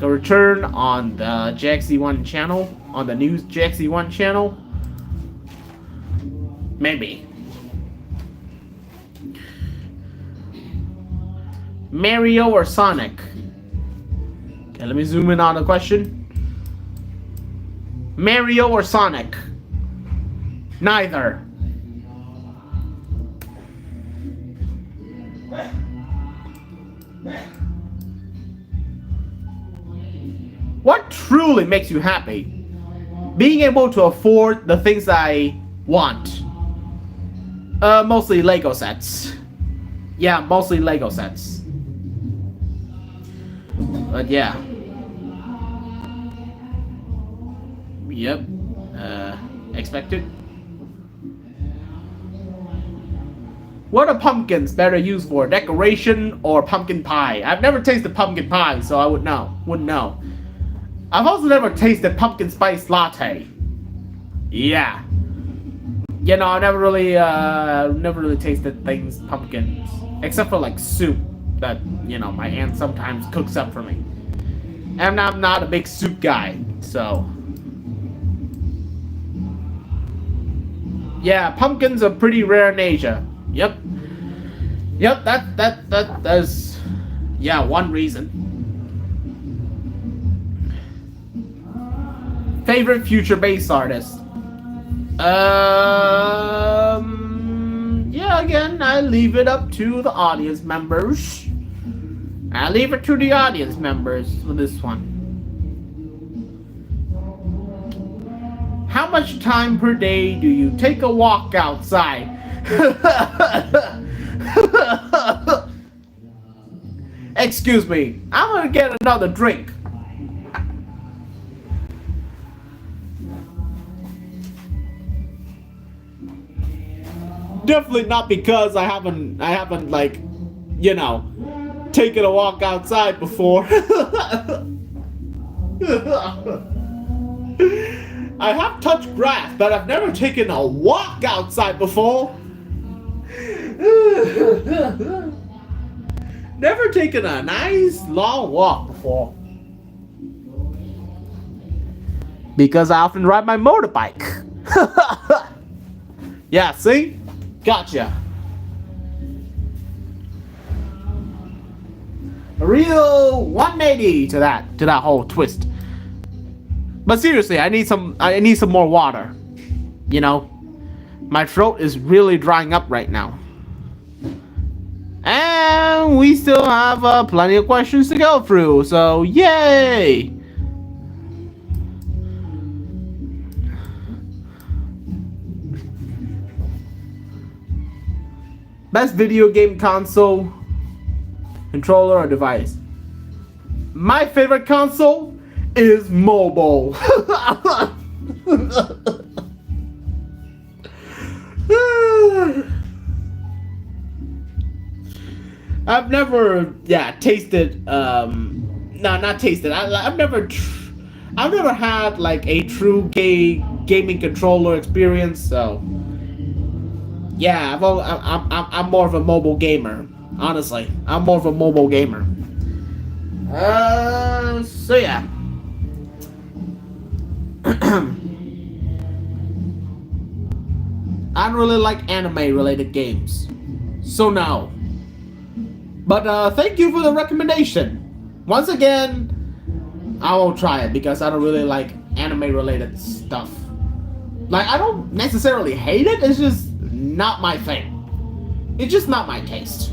a return on the JXE1 channel, on the news JXE1 channel. Maybe. Mario or Sonic? Okay, let me zoom in on the question. Mario or Sonic? Neither. What truly makes you happy? Being able to afford the things I want. Mostly Lego sets. Yeah, mostly Lego sets. But yeah. Yep. Expected. What are pumpkins better used for? Decoration or pumpkin pie? I've never tasted pumpkin pie, so I wouldn't know. I've also never tasted pumpkin spice latte. Yeah. You know, I never really tasted things pumpkins. Except for like soup that, you know, my aunt sometimes cooks up for me. And I'm not a big soup guy, so. Yeah, pumpkins are pretty rare in Asia. Yep, that's, yeah, one reason. Favorite future bass artist? Yeah, again, I leave it up to the audience members. I leave it to the audience members for this one. How much time per day do you take a walk outside? Excuse me, I'm gonna get another drink. Definitely not because I haven't like, you know, taken a walk outside before. I have touched grass, but I've never taken a walk outside before. Never taken a nice long walk before. Because I often ride my motorbike. Yeah, see? Gotcha. A real 180 to that whole twist. But seriously, I need some more water. You know, my throat is really drying up right now. And we still have plenty of questions to go through, so yay! Best video game console, controller, or device? My favorite console is mobile. I've never, tasted. Not tasted. I've never had like a true gaming controller experience. So, yeah, I'm more of a mobile gamer. Honestly, I'm more of a mobile gamer. So yeah. I don't really like anime-related games, so no. But thank you for the recommendation. Once again, I won't try it because I don't really like anime-related stuff. Like, I don't necessarily hate it, it's just not my thing. It's just not my taste.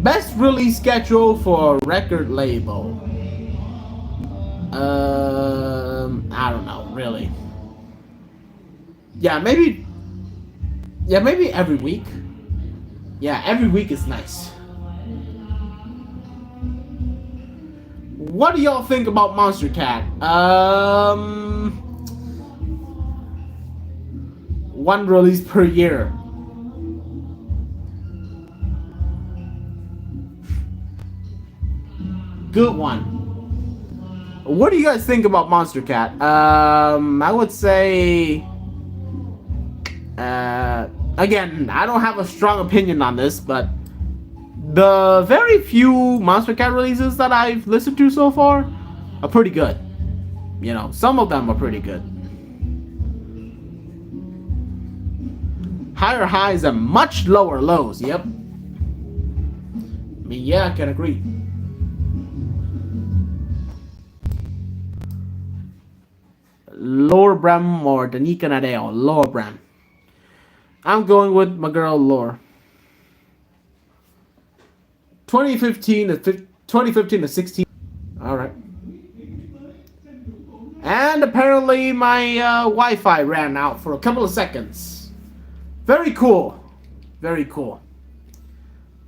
Best release schedule for a record label. I don't know, really. Yeah, maybe every week. Yeah, every week is nice. What do y'all think about Monster Cat? One release per year. Good one. What do you guys think about Monster Cat? I would say, again, I don't have a strong opinion on this, but the very few Monster Cat releases that I've listened to so far are pretty good. You know, some of them are pretty good. Higher highs and much lower lows, yep. I mean, yeah, I can agree. Lore Bram or Danica Nadeo? Lore Bram. I'm going with my girl Lore. 2015 to 16. Alright. And apparently my Wi-Fi ran out for a couple of seconds. Very cool. Very cool.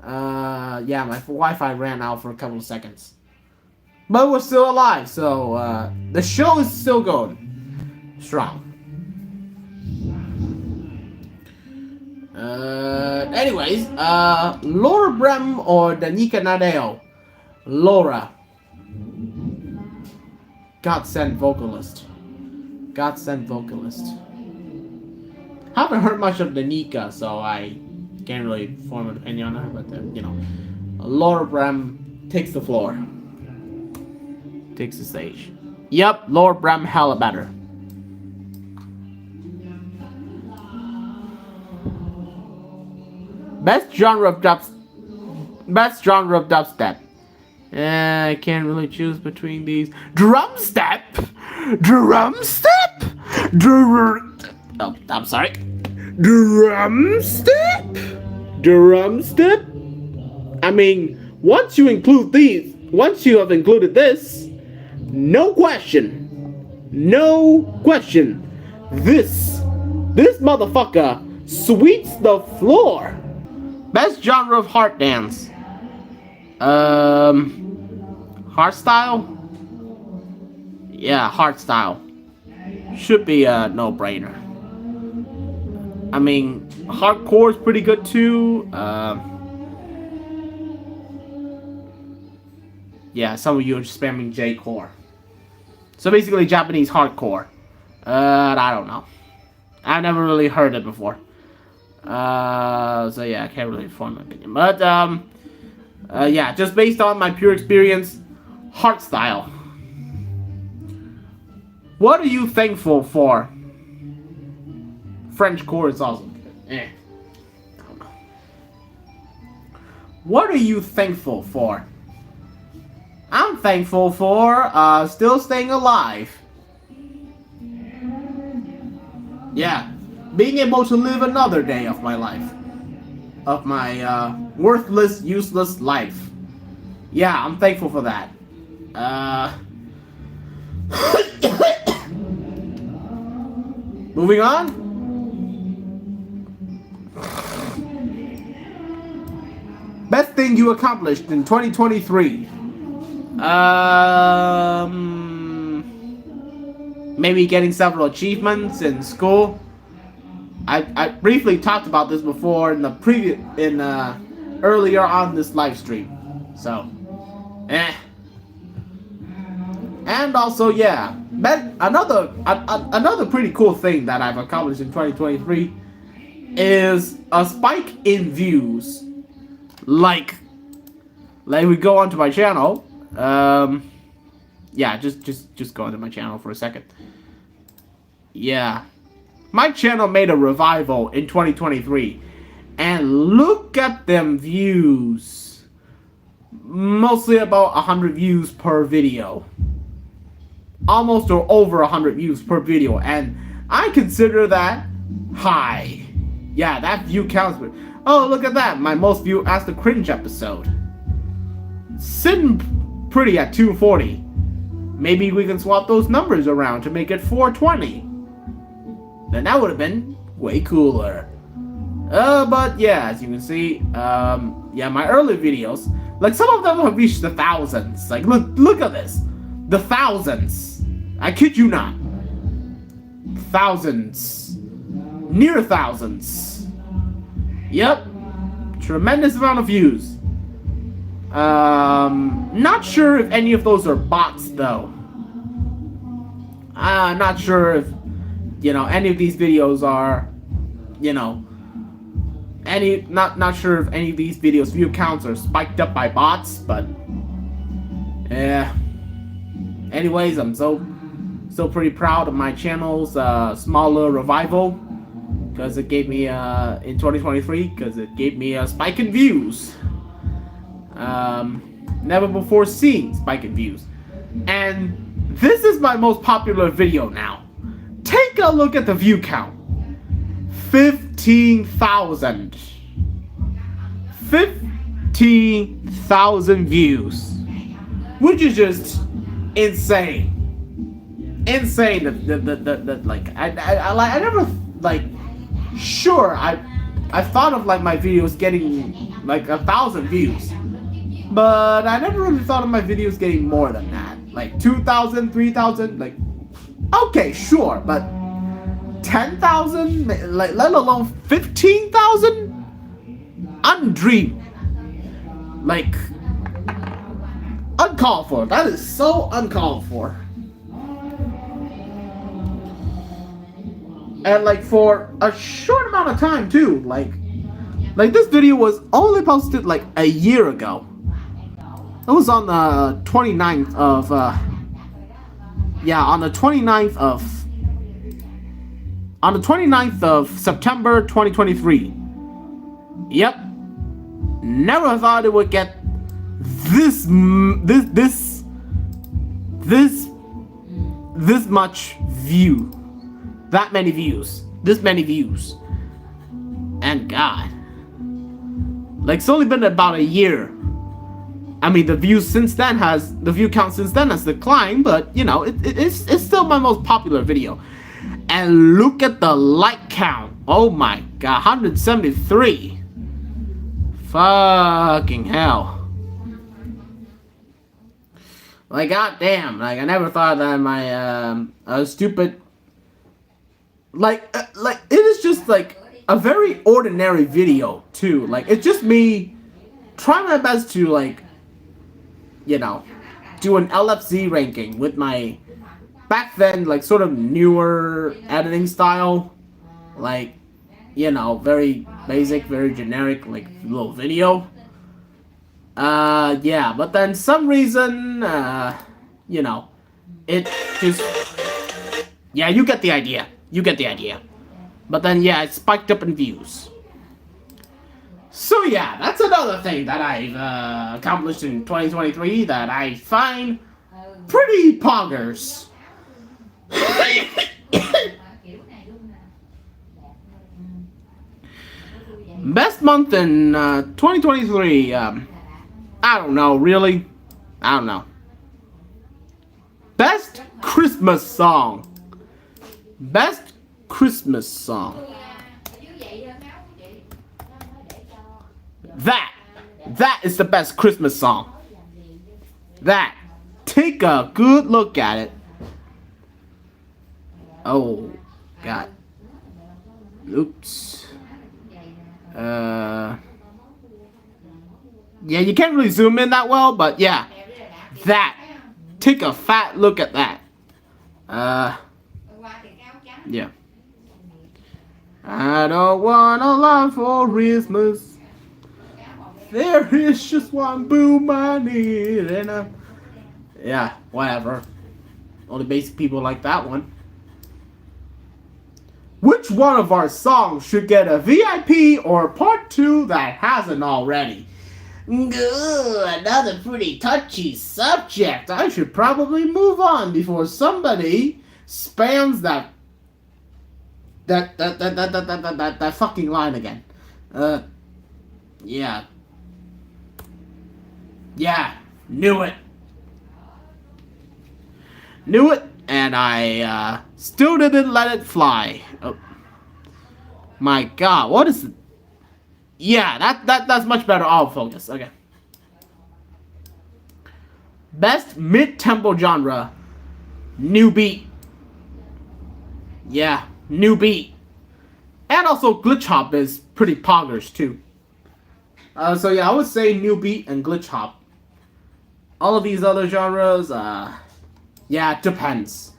Yeah, my Wi-Fi ran out for a couple of seconds. But we're still alive, so the show is still going strong. Anyways, Laura Brem or Danica Nadeo? Laura. God-sent vocalist. God-sent vocalist. Haven't heard much of Danica, so I can't really form an opinion on her, but you know, Laura Brem takes the floor. Takes the stage. Yep, Laura Brem hella better. Best genre of dubstep. I can't really choose between these. Drumstep. Oh, I'm sorry. Drumstep. I mean, once you have included this, no question. This motherfucker sweeps the floor. Best genre of heart dance. Hardstyle? Yeah, hardstyle. Should be a no-brainer. I mean, hardcore is pretty good too. Yeah, some of you are spamming J-core. So basically Japanese hardcore. I don't know. I've never really heard it before. So yeah, I can't really form an opinion. But, yeah, just based on my pure experience, hardstyle. What are you thankful for? Frenchcore is awesome. I don't know. What are you thankful for? I'm thankful for, still staying alive. Yeah. Being able to live another day of my life. Of my, worthless, useless life. Yeah, I'm thankful for that. Moving on. Best thing you accomplished in 2023. Maybe getting several achievements in school. I briefly talked about this before in the earlier on this live stream. So, And also, yeah, another pretty cool thing that I've accomplished in 2023 is a spike in views. Like we go onto my channel. Yeah, just go onto my channel for a second. Yeah. My channel made a revival in 2023, and look at them views. Mostly about 100 views per video. Almost or over 100 views per video, and I consider that high. Yeah, that view counts. Oh, look at that, my most viewed AskTheCringe episode. Sitting pretty at 240. Maybe we can swap those numbers around to make it 420. Then that would have been way cooler. But yeah, as you can see, yeah, my early videos, like some of them have reached the thousands. Like, look at this, the thousands. I kid you not, thousands, near thousands. Yep, tremendous amount of views. Not sure if any of those are bots though. Not sure if, you know, any of these videos are, you know, not sure if any of these videos view counts are spiked up by bots, but yeah. Anyways, I'm so pretty proud of my channel's smaller revival, because it gave me in 2023, because it gave me a spike in views. Never before seen spike in views, and this is my most popular video now. Take a look at the view count. 15,000. 15,000 views. Which is just insane. Insane. Like, I never, like, sure, I thought of like my videos getting like 1,000 views, but I never really thought of my videos getting more than that, like 2,000, 3,000. Like, okay, sure, but 10,000, like let alone 15,000, undream. Like, uncalled for. That is so uncalled for. And like for a short amount of time too. Like this video was only posted like a year ago. It was on the 29th of on the 29th of September 2023. Yep. Never thought it would get this much view. That many views. This many views. And God. Like, it's only been about a year. I mean, the view count since then has declined, but you know, it's still my most popular video. And look at the like count. Oh my God, 173. Fucking hell. Like, goddamn, like I never thought that my stupid, like it is just like a very ordinary video too. Like, it's just me trying my best to, like, you know, do an LFZ ranking with my back then like sort of newer editing style, like, you know, very basic, very generic, like little video. Yeah, but then some reason, you know, it just, yeah, you get the idea. You get the idea. But then, yeah, it spiked up in views. So yeah, that's another thing that I've accomplished in 2023 that I find pretty poggers. Best month in 2023, I don't know, really. I don't know. Best Christmas song. Best Christmas song. That is the best Christmas song. That. Take a good look at it. Oh, God. Oops. Yeah, you can't really zoom in that well, but yeah. That. Take a fat look at that. Yeah. I don't want a lot for Christmas. There is just one boom I need, and yeah, whatever. Only basic people like that one. Which one of our songs should get a VIP or part 2 that hasn't already? Another pretty touchy subject. I should probably move on before somebody spams that fucking line again. Yeah. Yeah, knew it. Knew it, and I still didn't let it fly. Oh. My God, what is it? Yeah, that's much better autofocus. Okay. Best mid-tempo genre. New beat. Yeah, new beat. And also glitch hop is pretty poggers too. So yeah, I would say new beat and glitch hop. All of these other genres, yeah, it depends.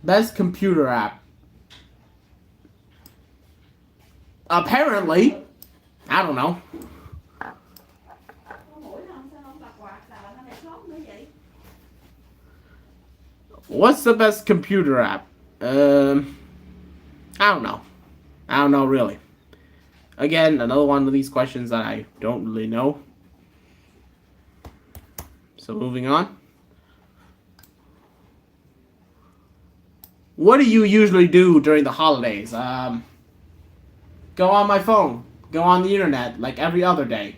Best computer app. Apparently, I don't know. What's the best computer app? I don't know. I don't know really. Again, another one of these questions that I don't really know. So moving on. What do you usually do during the holidays? Go on my phone. Go on the internet like every other day.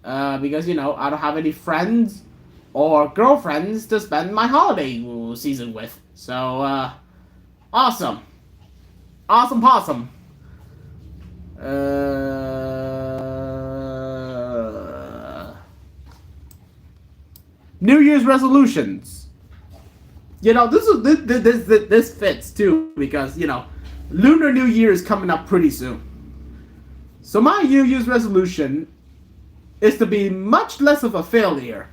Because, you know, I don't have any friends or girlfriends to spend my holiday season with. So, awesome. Awesome Possum. New Year's resolutions. You know, this fits too because Lunar New Year is coming up pretty soon. So my New Year's resolution is to be much less of a failure.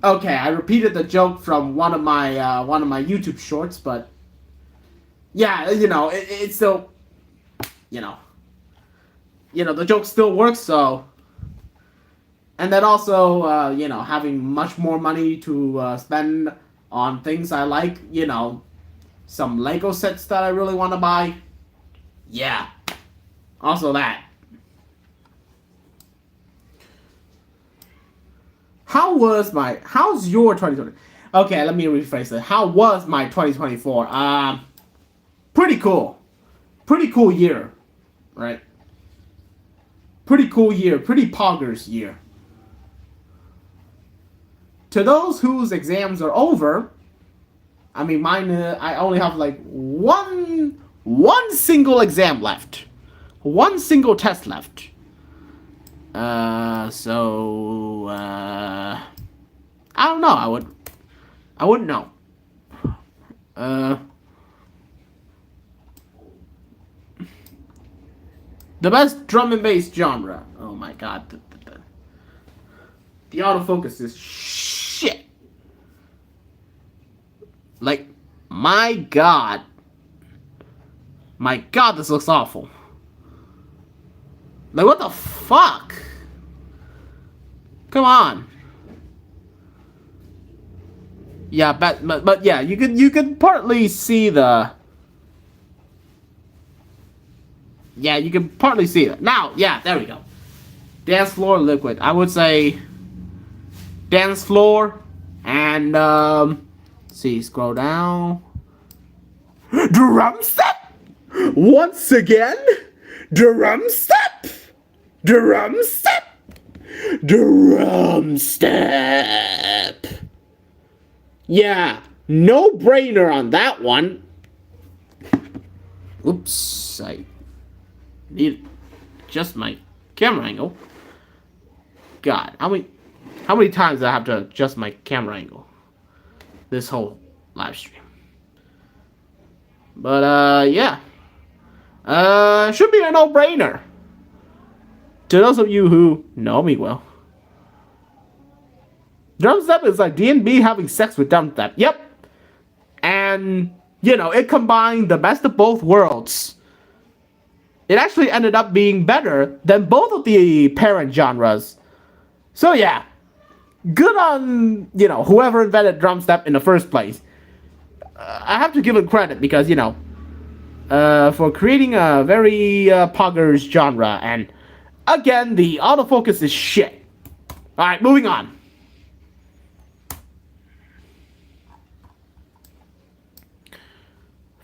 Okay, I repeated the joke from one of my YouTube shorts, but yeah, it's still, the joke still works. So, and then also, having much more money to spend on things I like. Some Lego sets that I really want to buy. Yeah, also that. How's your 2020? Okay, let me rephrase it. How was my 2024? Pretty cool. Pretty cool year, right? Pretty cool year. Pretty poggers year. To those whose exams are over, I mean, mine, I only have like one single exam left. One single test left. I don't know. I wouldn't know. The best drum and bass genre. Oh my god. The autofocus is shit. Like, my god. My god, this looks awful. Like, what the fuck? Come on. Yeah, but yeah, you could partly see the. Yeah, you can partly see it. Now, yeah, there we go. Dance floor liquid. I would say dance floor and see, scroll down. Drum step. Once again, drum step. Drum step. Drum step. Yeah, no brainer on that one. Oops, I need just my camera angle. God, how many times do I have to adjust my camera angle this whole live stream? But yeah, should be a no-brainer. To those of you who know me well, drum step is like D&B having sex with drum step. Yep, and it combined the best of both worlds. It actually ended up being better than both of the parent genres. So yeah, good on, whoever invented drum step in the first place. I have to give it credit because, for creating a very poggers genre. And again, the autofocus is shit. Alright, moving on.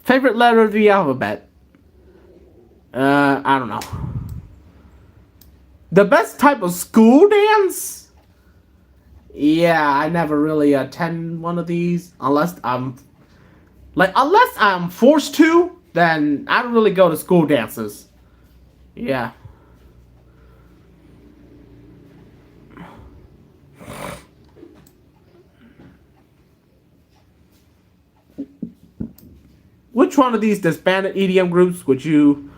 Favorite letter of the alphabet? I don't know. The best type of school dance? Yeah, I never really attend one of these unless I'm forced to, then I don't really go to school dances. Yeah. Which one of these disbanded EDM groups would you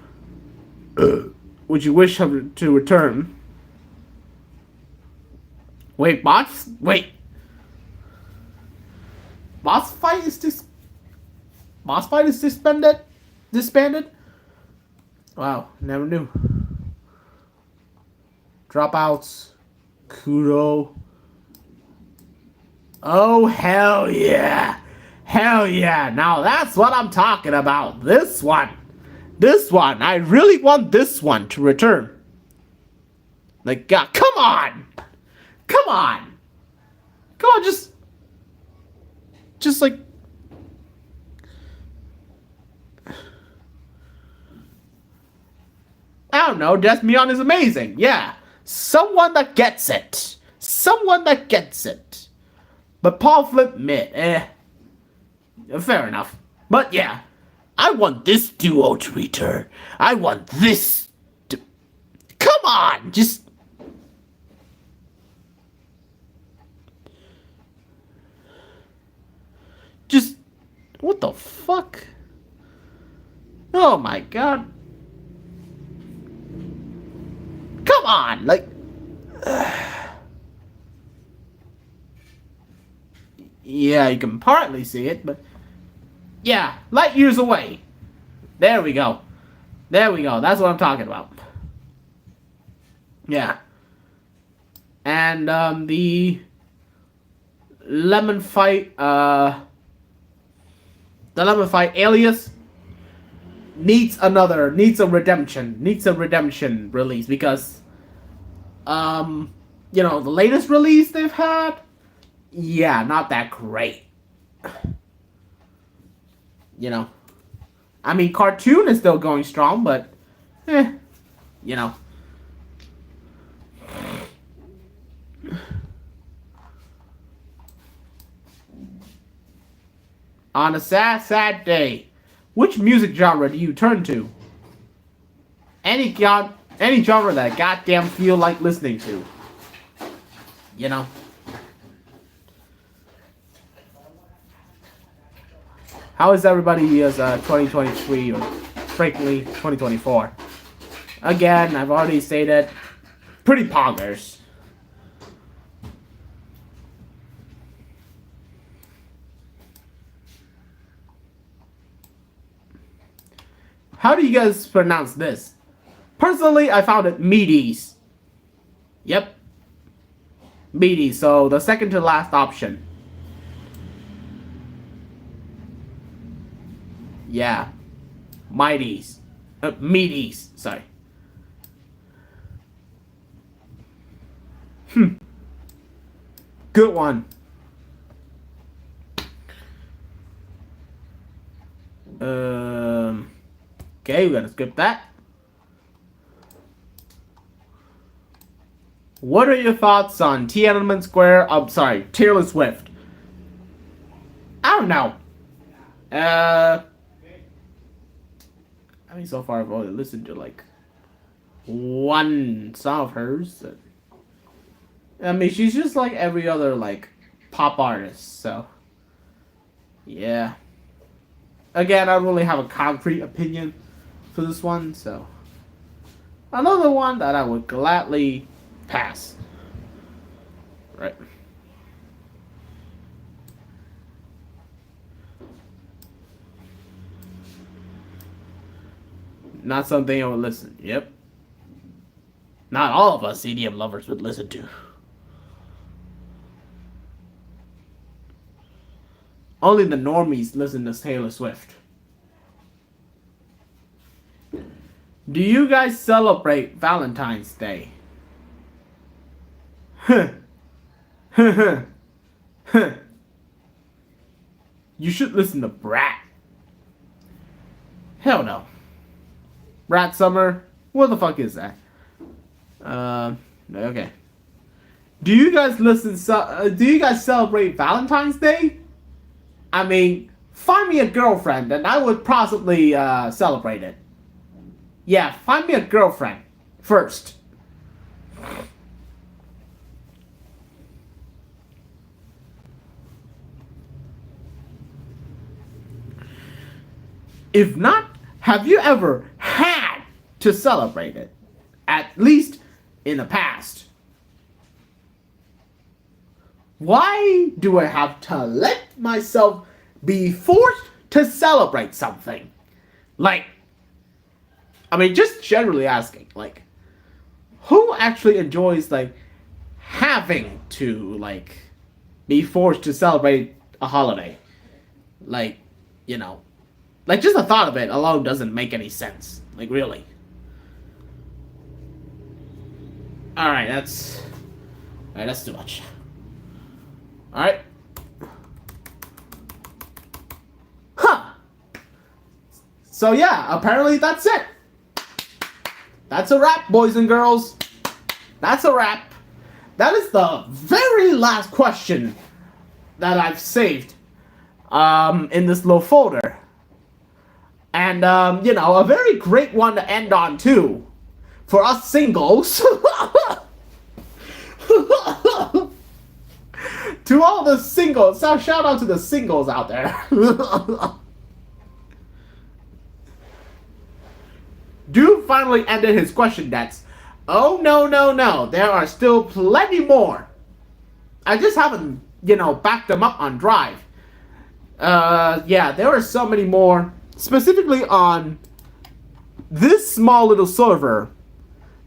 wish to return? Wait, boss fight is disbanded? Wow, never knew. Dropouts, Kudo. Oh, hell yeah. Hell yeah. Now that's what I'm talking about. This one. I really want this one to return. Like, God, come on. Come on, just like, I don't know, Desmion is amazing, yeah. Someone that gets it. But Paul Flip mid, fair enough. But yeah, I want this duo to return. I want this to... Come on, just... What the fuck? Oh my god. Come on, like... Yeah, you can partly see it, but... Yeah, light years away. There we go. There we go. That's what I'm talking about. Yeah. And, the... Lemon Fight, the Lemon Fight alias needs a redemption release because, you know, the latest release they've had, yeah, not that great. You know, I mean, cartoon is still going strong, but, you know. On a sad day, which music genre do you turn to? Any genre that I goddamn feel like listening to. You know? How is everybody's 2023 or frankly 2024? Again, I've already stated, pretty poggers. How do you guys pronounce this? Personally, I found it meaties. Yep. Meaties, so the second to last option. Yeah. Mighties. Meaties, sorry. Good one. Okay, we're gonna skip that. What are your thoughts on Tiananmen Square? I'm sorry, Taylor Swift. I don't know. I mean, so far I've only listened to like one song of hers. I mean, she's just like every other like pop artist. So, yeah. Again, I don't really have a concrete opinion for this one, so another one that I would gladly pass. Right. Not something I would listen. Yep. Not all of us EDM lovers would listen to. Only the normies listen to Taylor Swift. Do you guys celebrate Valentine's Day? You should listen to Brat. Hell no. Brat Summer? What the fuck is that? Okay. Do you guys do you guys celebrate Valentine's Day? I mean, find me a girlfriend and I would possibly celebrate it. Yeah, find me a girlfriend first. If not, have you ever had to celebrate it? At least in the past. Why do I have to let myself be forced to celebrate something? Like, I mean, just generally asking, like, who actually enjoys, like, having to, like, be forced to celebrate a holiday? Like, you know, like, just the thought of it alone doesn't make any sense. Like, really. Alright, that's too much. Alright. Huh. So, yeah, apparently that's it. That's a wrap, boys and girls. That's a wrap. That is the very last question that I've saved in this little folder. And, you know, a very great one to end on, too. For us singles. To all the singles. Shout out to the singles out there. Dude finally ended his question debts. Oh, no. There are still plenty more. I just haven't, you know, backed them up on Drive. Yeah, there are so many more. Specifically on this small little server.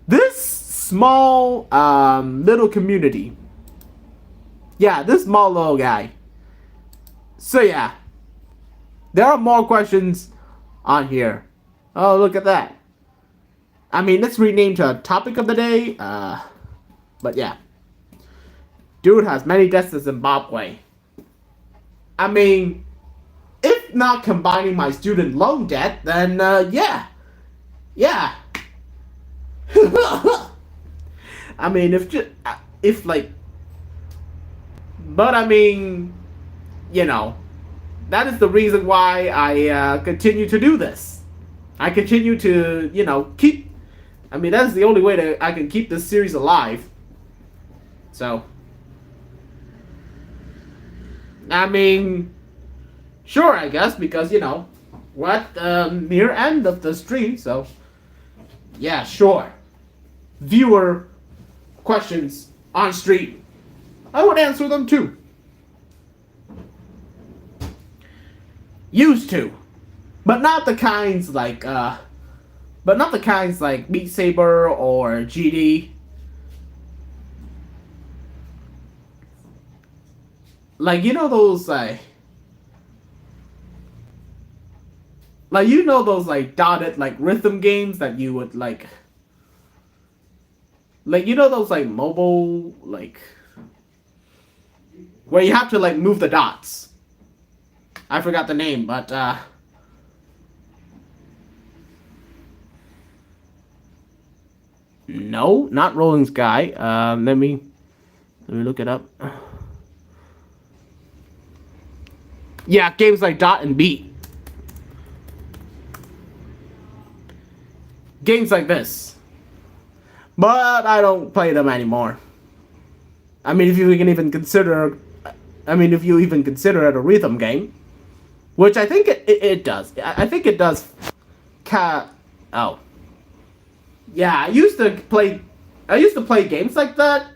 This small, little community. Yeah, this small little guy. So, yeah. There are more questions on here. Oh, look at that. I mean, let's rename to a topic of the day. But yeah. Dude has many debts to Zimbabwe. I mean, if not combining my student loan debt, then, yeah. Yeah. I mean, if like... But, I mean, you know, that is the reason why I continue to do this. I continue to, you know, keep... I mean, that's the only way that I can keep this series alive. So... I mean... Sure, I guess, because, you know, we're at the near end of the stream, so... Yeah, sure. Viewer questions on stream. I would answer them too. Used to. But not the kinds like, Beat Saber or GD. Like, you know those, you know those, dotted, rhythm games that you would, you know those, mobile, where you have to, move the dots. I forgot the name, but, no, not Rolling Sky. Let me look it up. Yeah, games like Dot and Beat. Games like this. But I don't play them anymore. I mean, if you can even consider... if you even consider it a rhythm game. Which I think it does. I think it does... Oh. Yeah, I used to play games like that.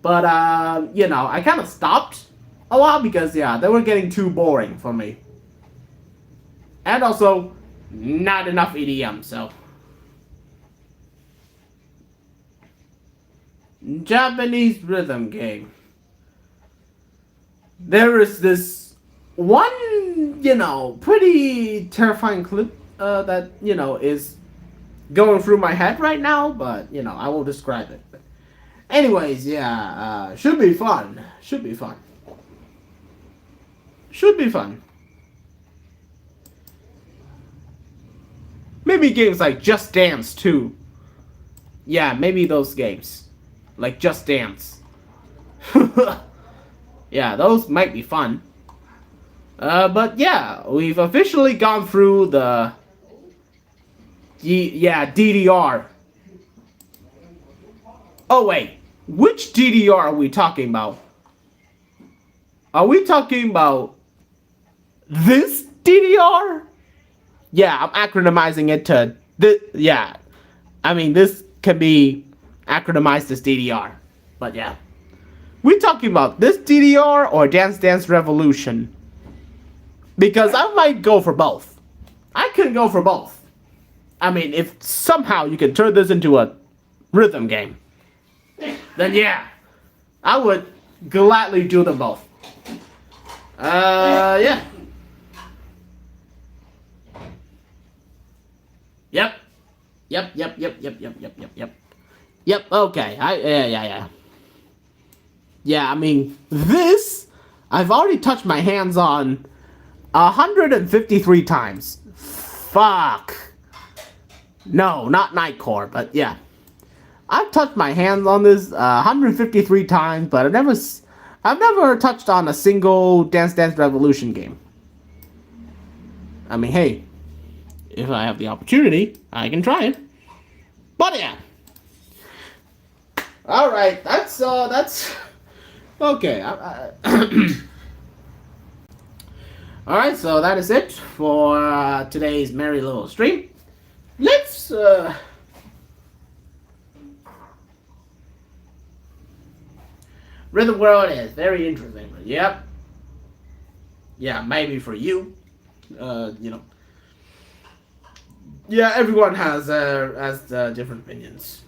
But, you know, I kind of stopped a lot because, yeah, they were getting too boring for me. And also, not enough EDM, so... Japanese rhythm game. There is this one, you know, pretty terrifying clip that, you know, is going through my head right now, but, you know, I won't describe it. But anyways, yeah, should be fun. Should be fun. Should be fun. Maybe games like Just Dance, too. Yeah, maybe those games. Like Just Dance. Yeah, those might be fun. But yeah, we've officially gone through the... Yeah, DDR. Oh wait, which DDR are we talking about? Are we talking about this DDR? Yeah, I'm acronymizing it to this. Yeah, I mean, this can be acronymized as DDR. But yeah, we talking about this DDR or Dance Dance Revolution? Because I might go for both. I can go for both. I mean, if somehow you can turn this into a rhythm game, then yeah, I would gladly do them both. Yeah. Yep. Yep, okay. Yeah. Yeah, I mean, this, I've already touched my hands on 153 times. Fuck. No, not Nightcore, but yeah. I've touched my hands on this 153 times, but I've never touched on a single Dance Dance Revolution game. I mean, hey, if I have the opportunity, I can try it. But yeah. All right, that's okay. All right, so that is it for today's merry little stream. Let's Rhythm World is very interesting. Yep. Yeah, maybe for you. You know. Yeah, everyone has different opinions.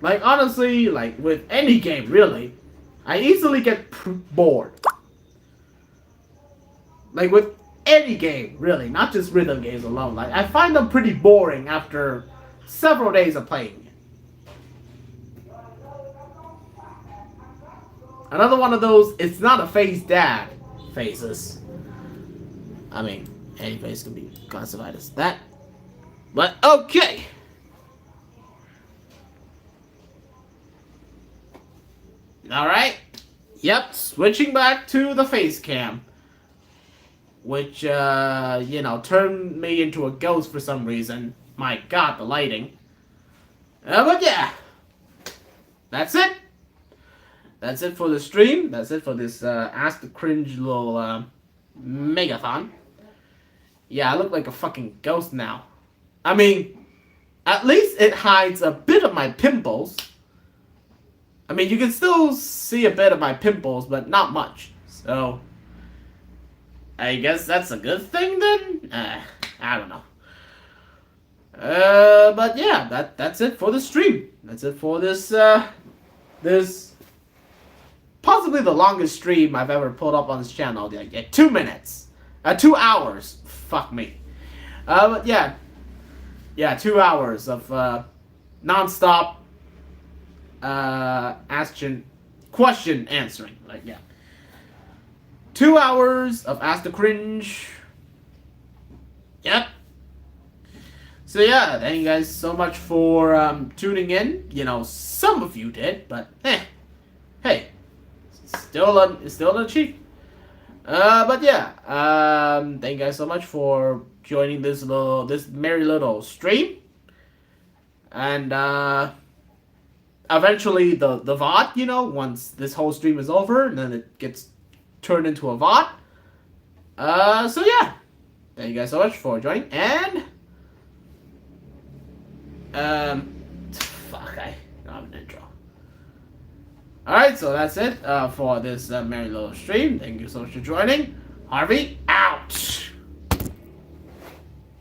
Like, honestly, like, with any game, really, I easily get bored. Like, with any game, really, not just rhythm games alone. Like, I find them pretty boring after several days of playing it. Another one of those, it's not a phase dad phases. I mean, any phase can be classified as that. But, okay. Alright. Yep, switching back to the face cam. Which, you know, turned me into a ghost for some reason. My god, the lighting. But yeah. That's it. That's it for the stream. That's it for this Ask the Cringe little megathon. Yeah, I look like a fucking ghost now. I mean, at least it hides a bit of my pimples. I mean, you can still see a bit of my pimples, but not much. So, I guess that's a good thing then? I don't know. But yeah, that's it for the stream. That's it for this, this possibly the longest stream I've ever put up on this channel. Like, 2 minutes. 2 hours. Fuck me. But yeah. Yeah, 2 hours of, non-stop, question answering. Like, yeah. 2 hours of Ask the Cringe. Yep. So yeah, thank you guys so much for tuning in. You know, some of you did, but hey, still an achievement. But yeah, thank you guys so much for joining this merry little stream, and eventually the VOD, you know, once this whole stream is over, and then it gets turned into a VOD. So yeah, thank you guys so much for joining, and fuck, I don't have an intro. Alright, so that's it for this merry little stream. Thank you so much for joining. Harvey,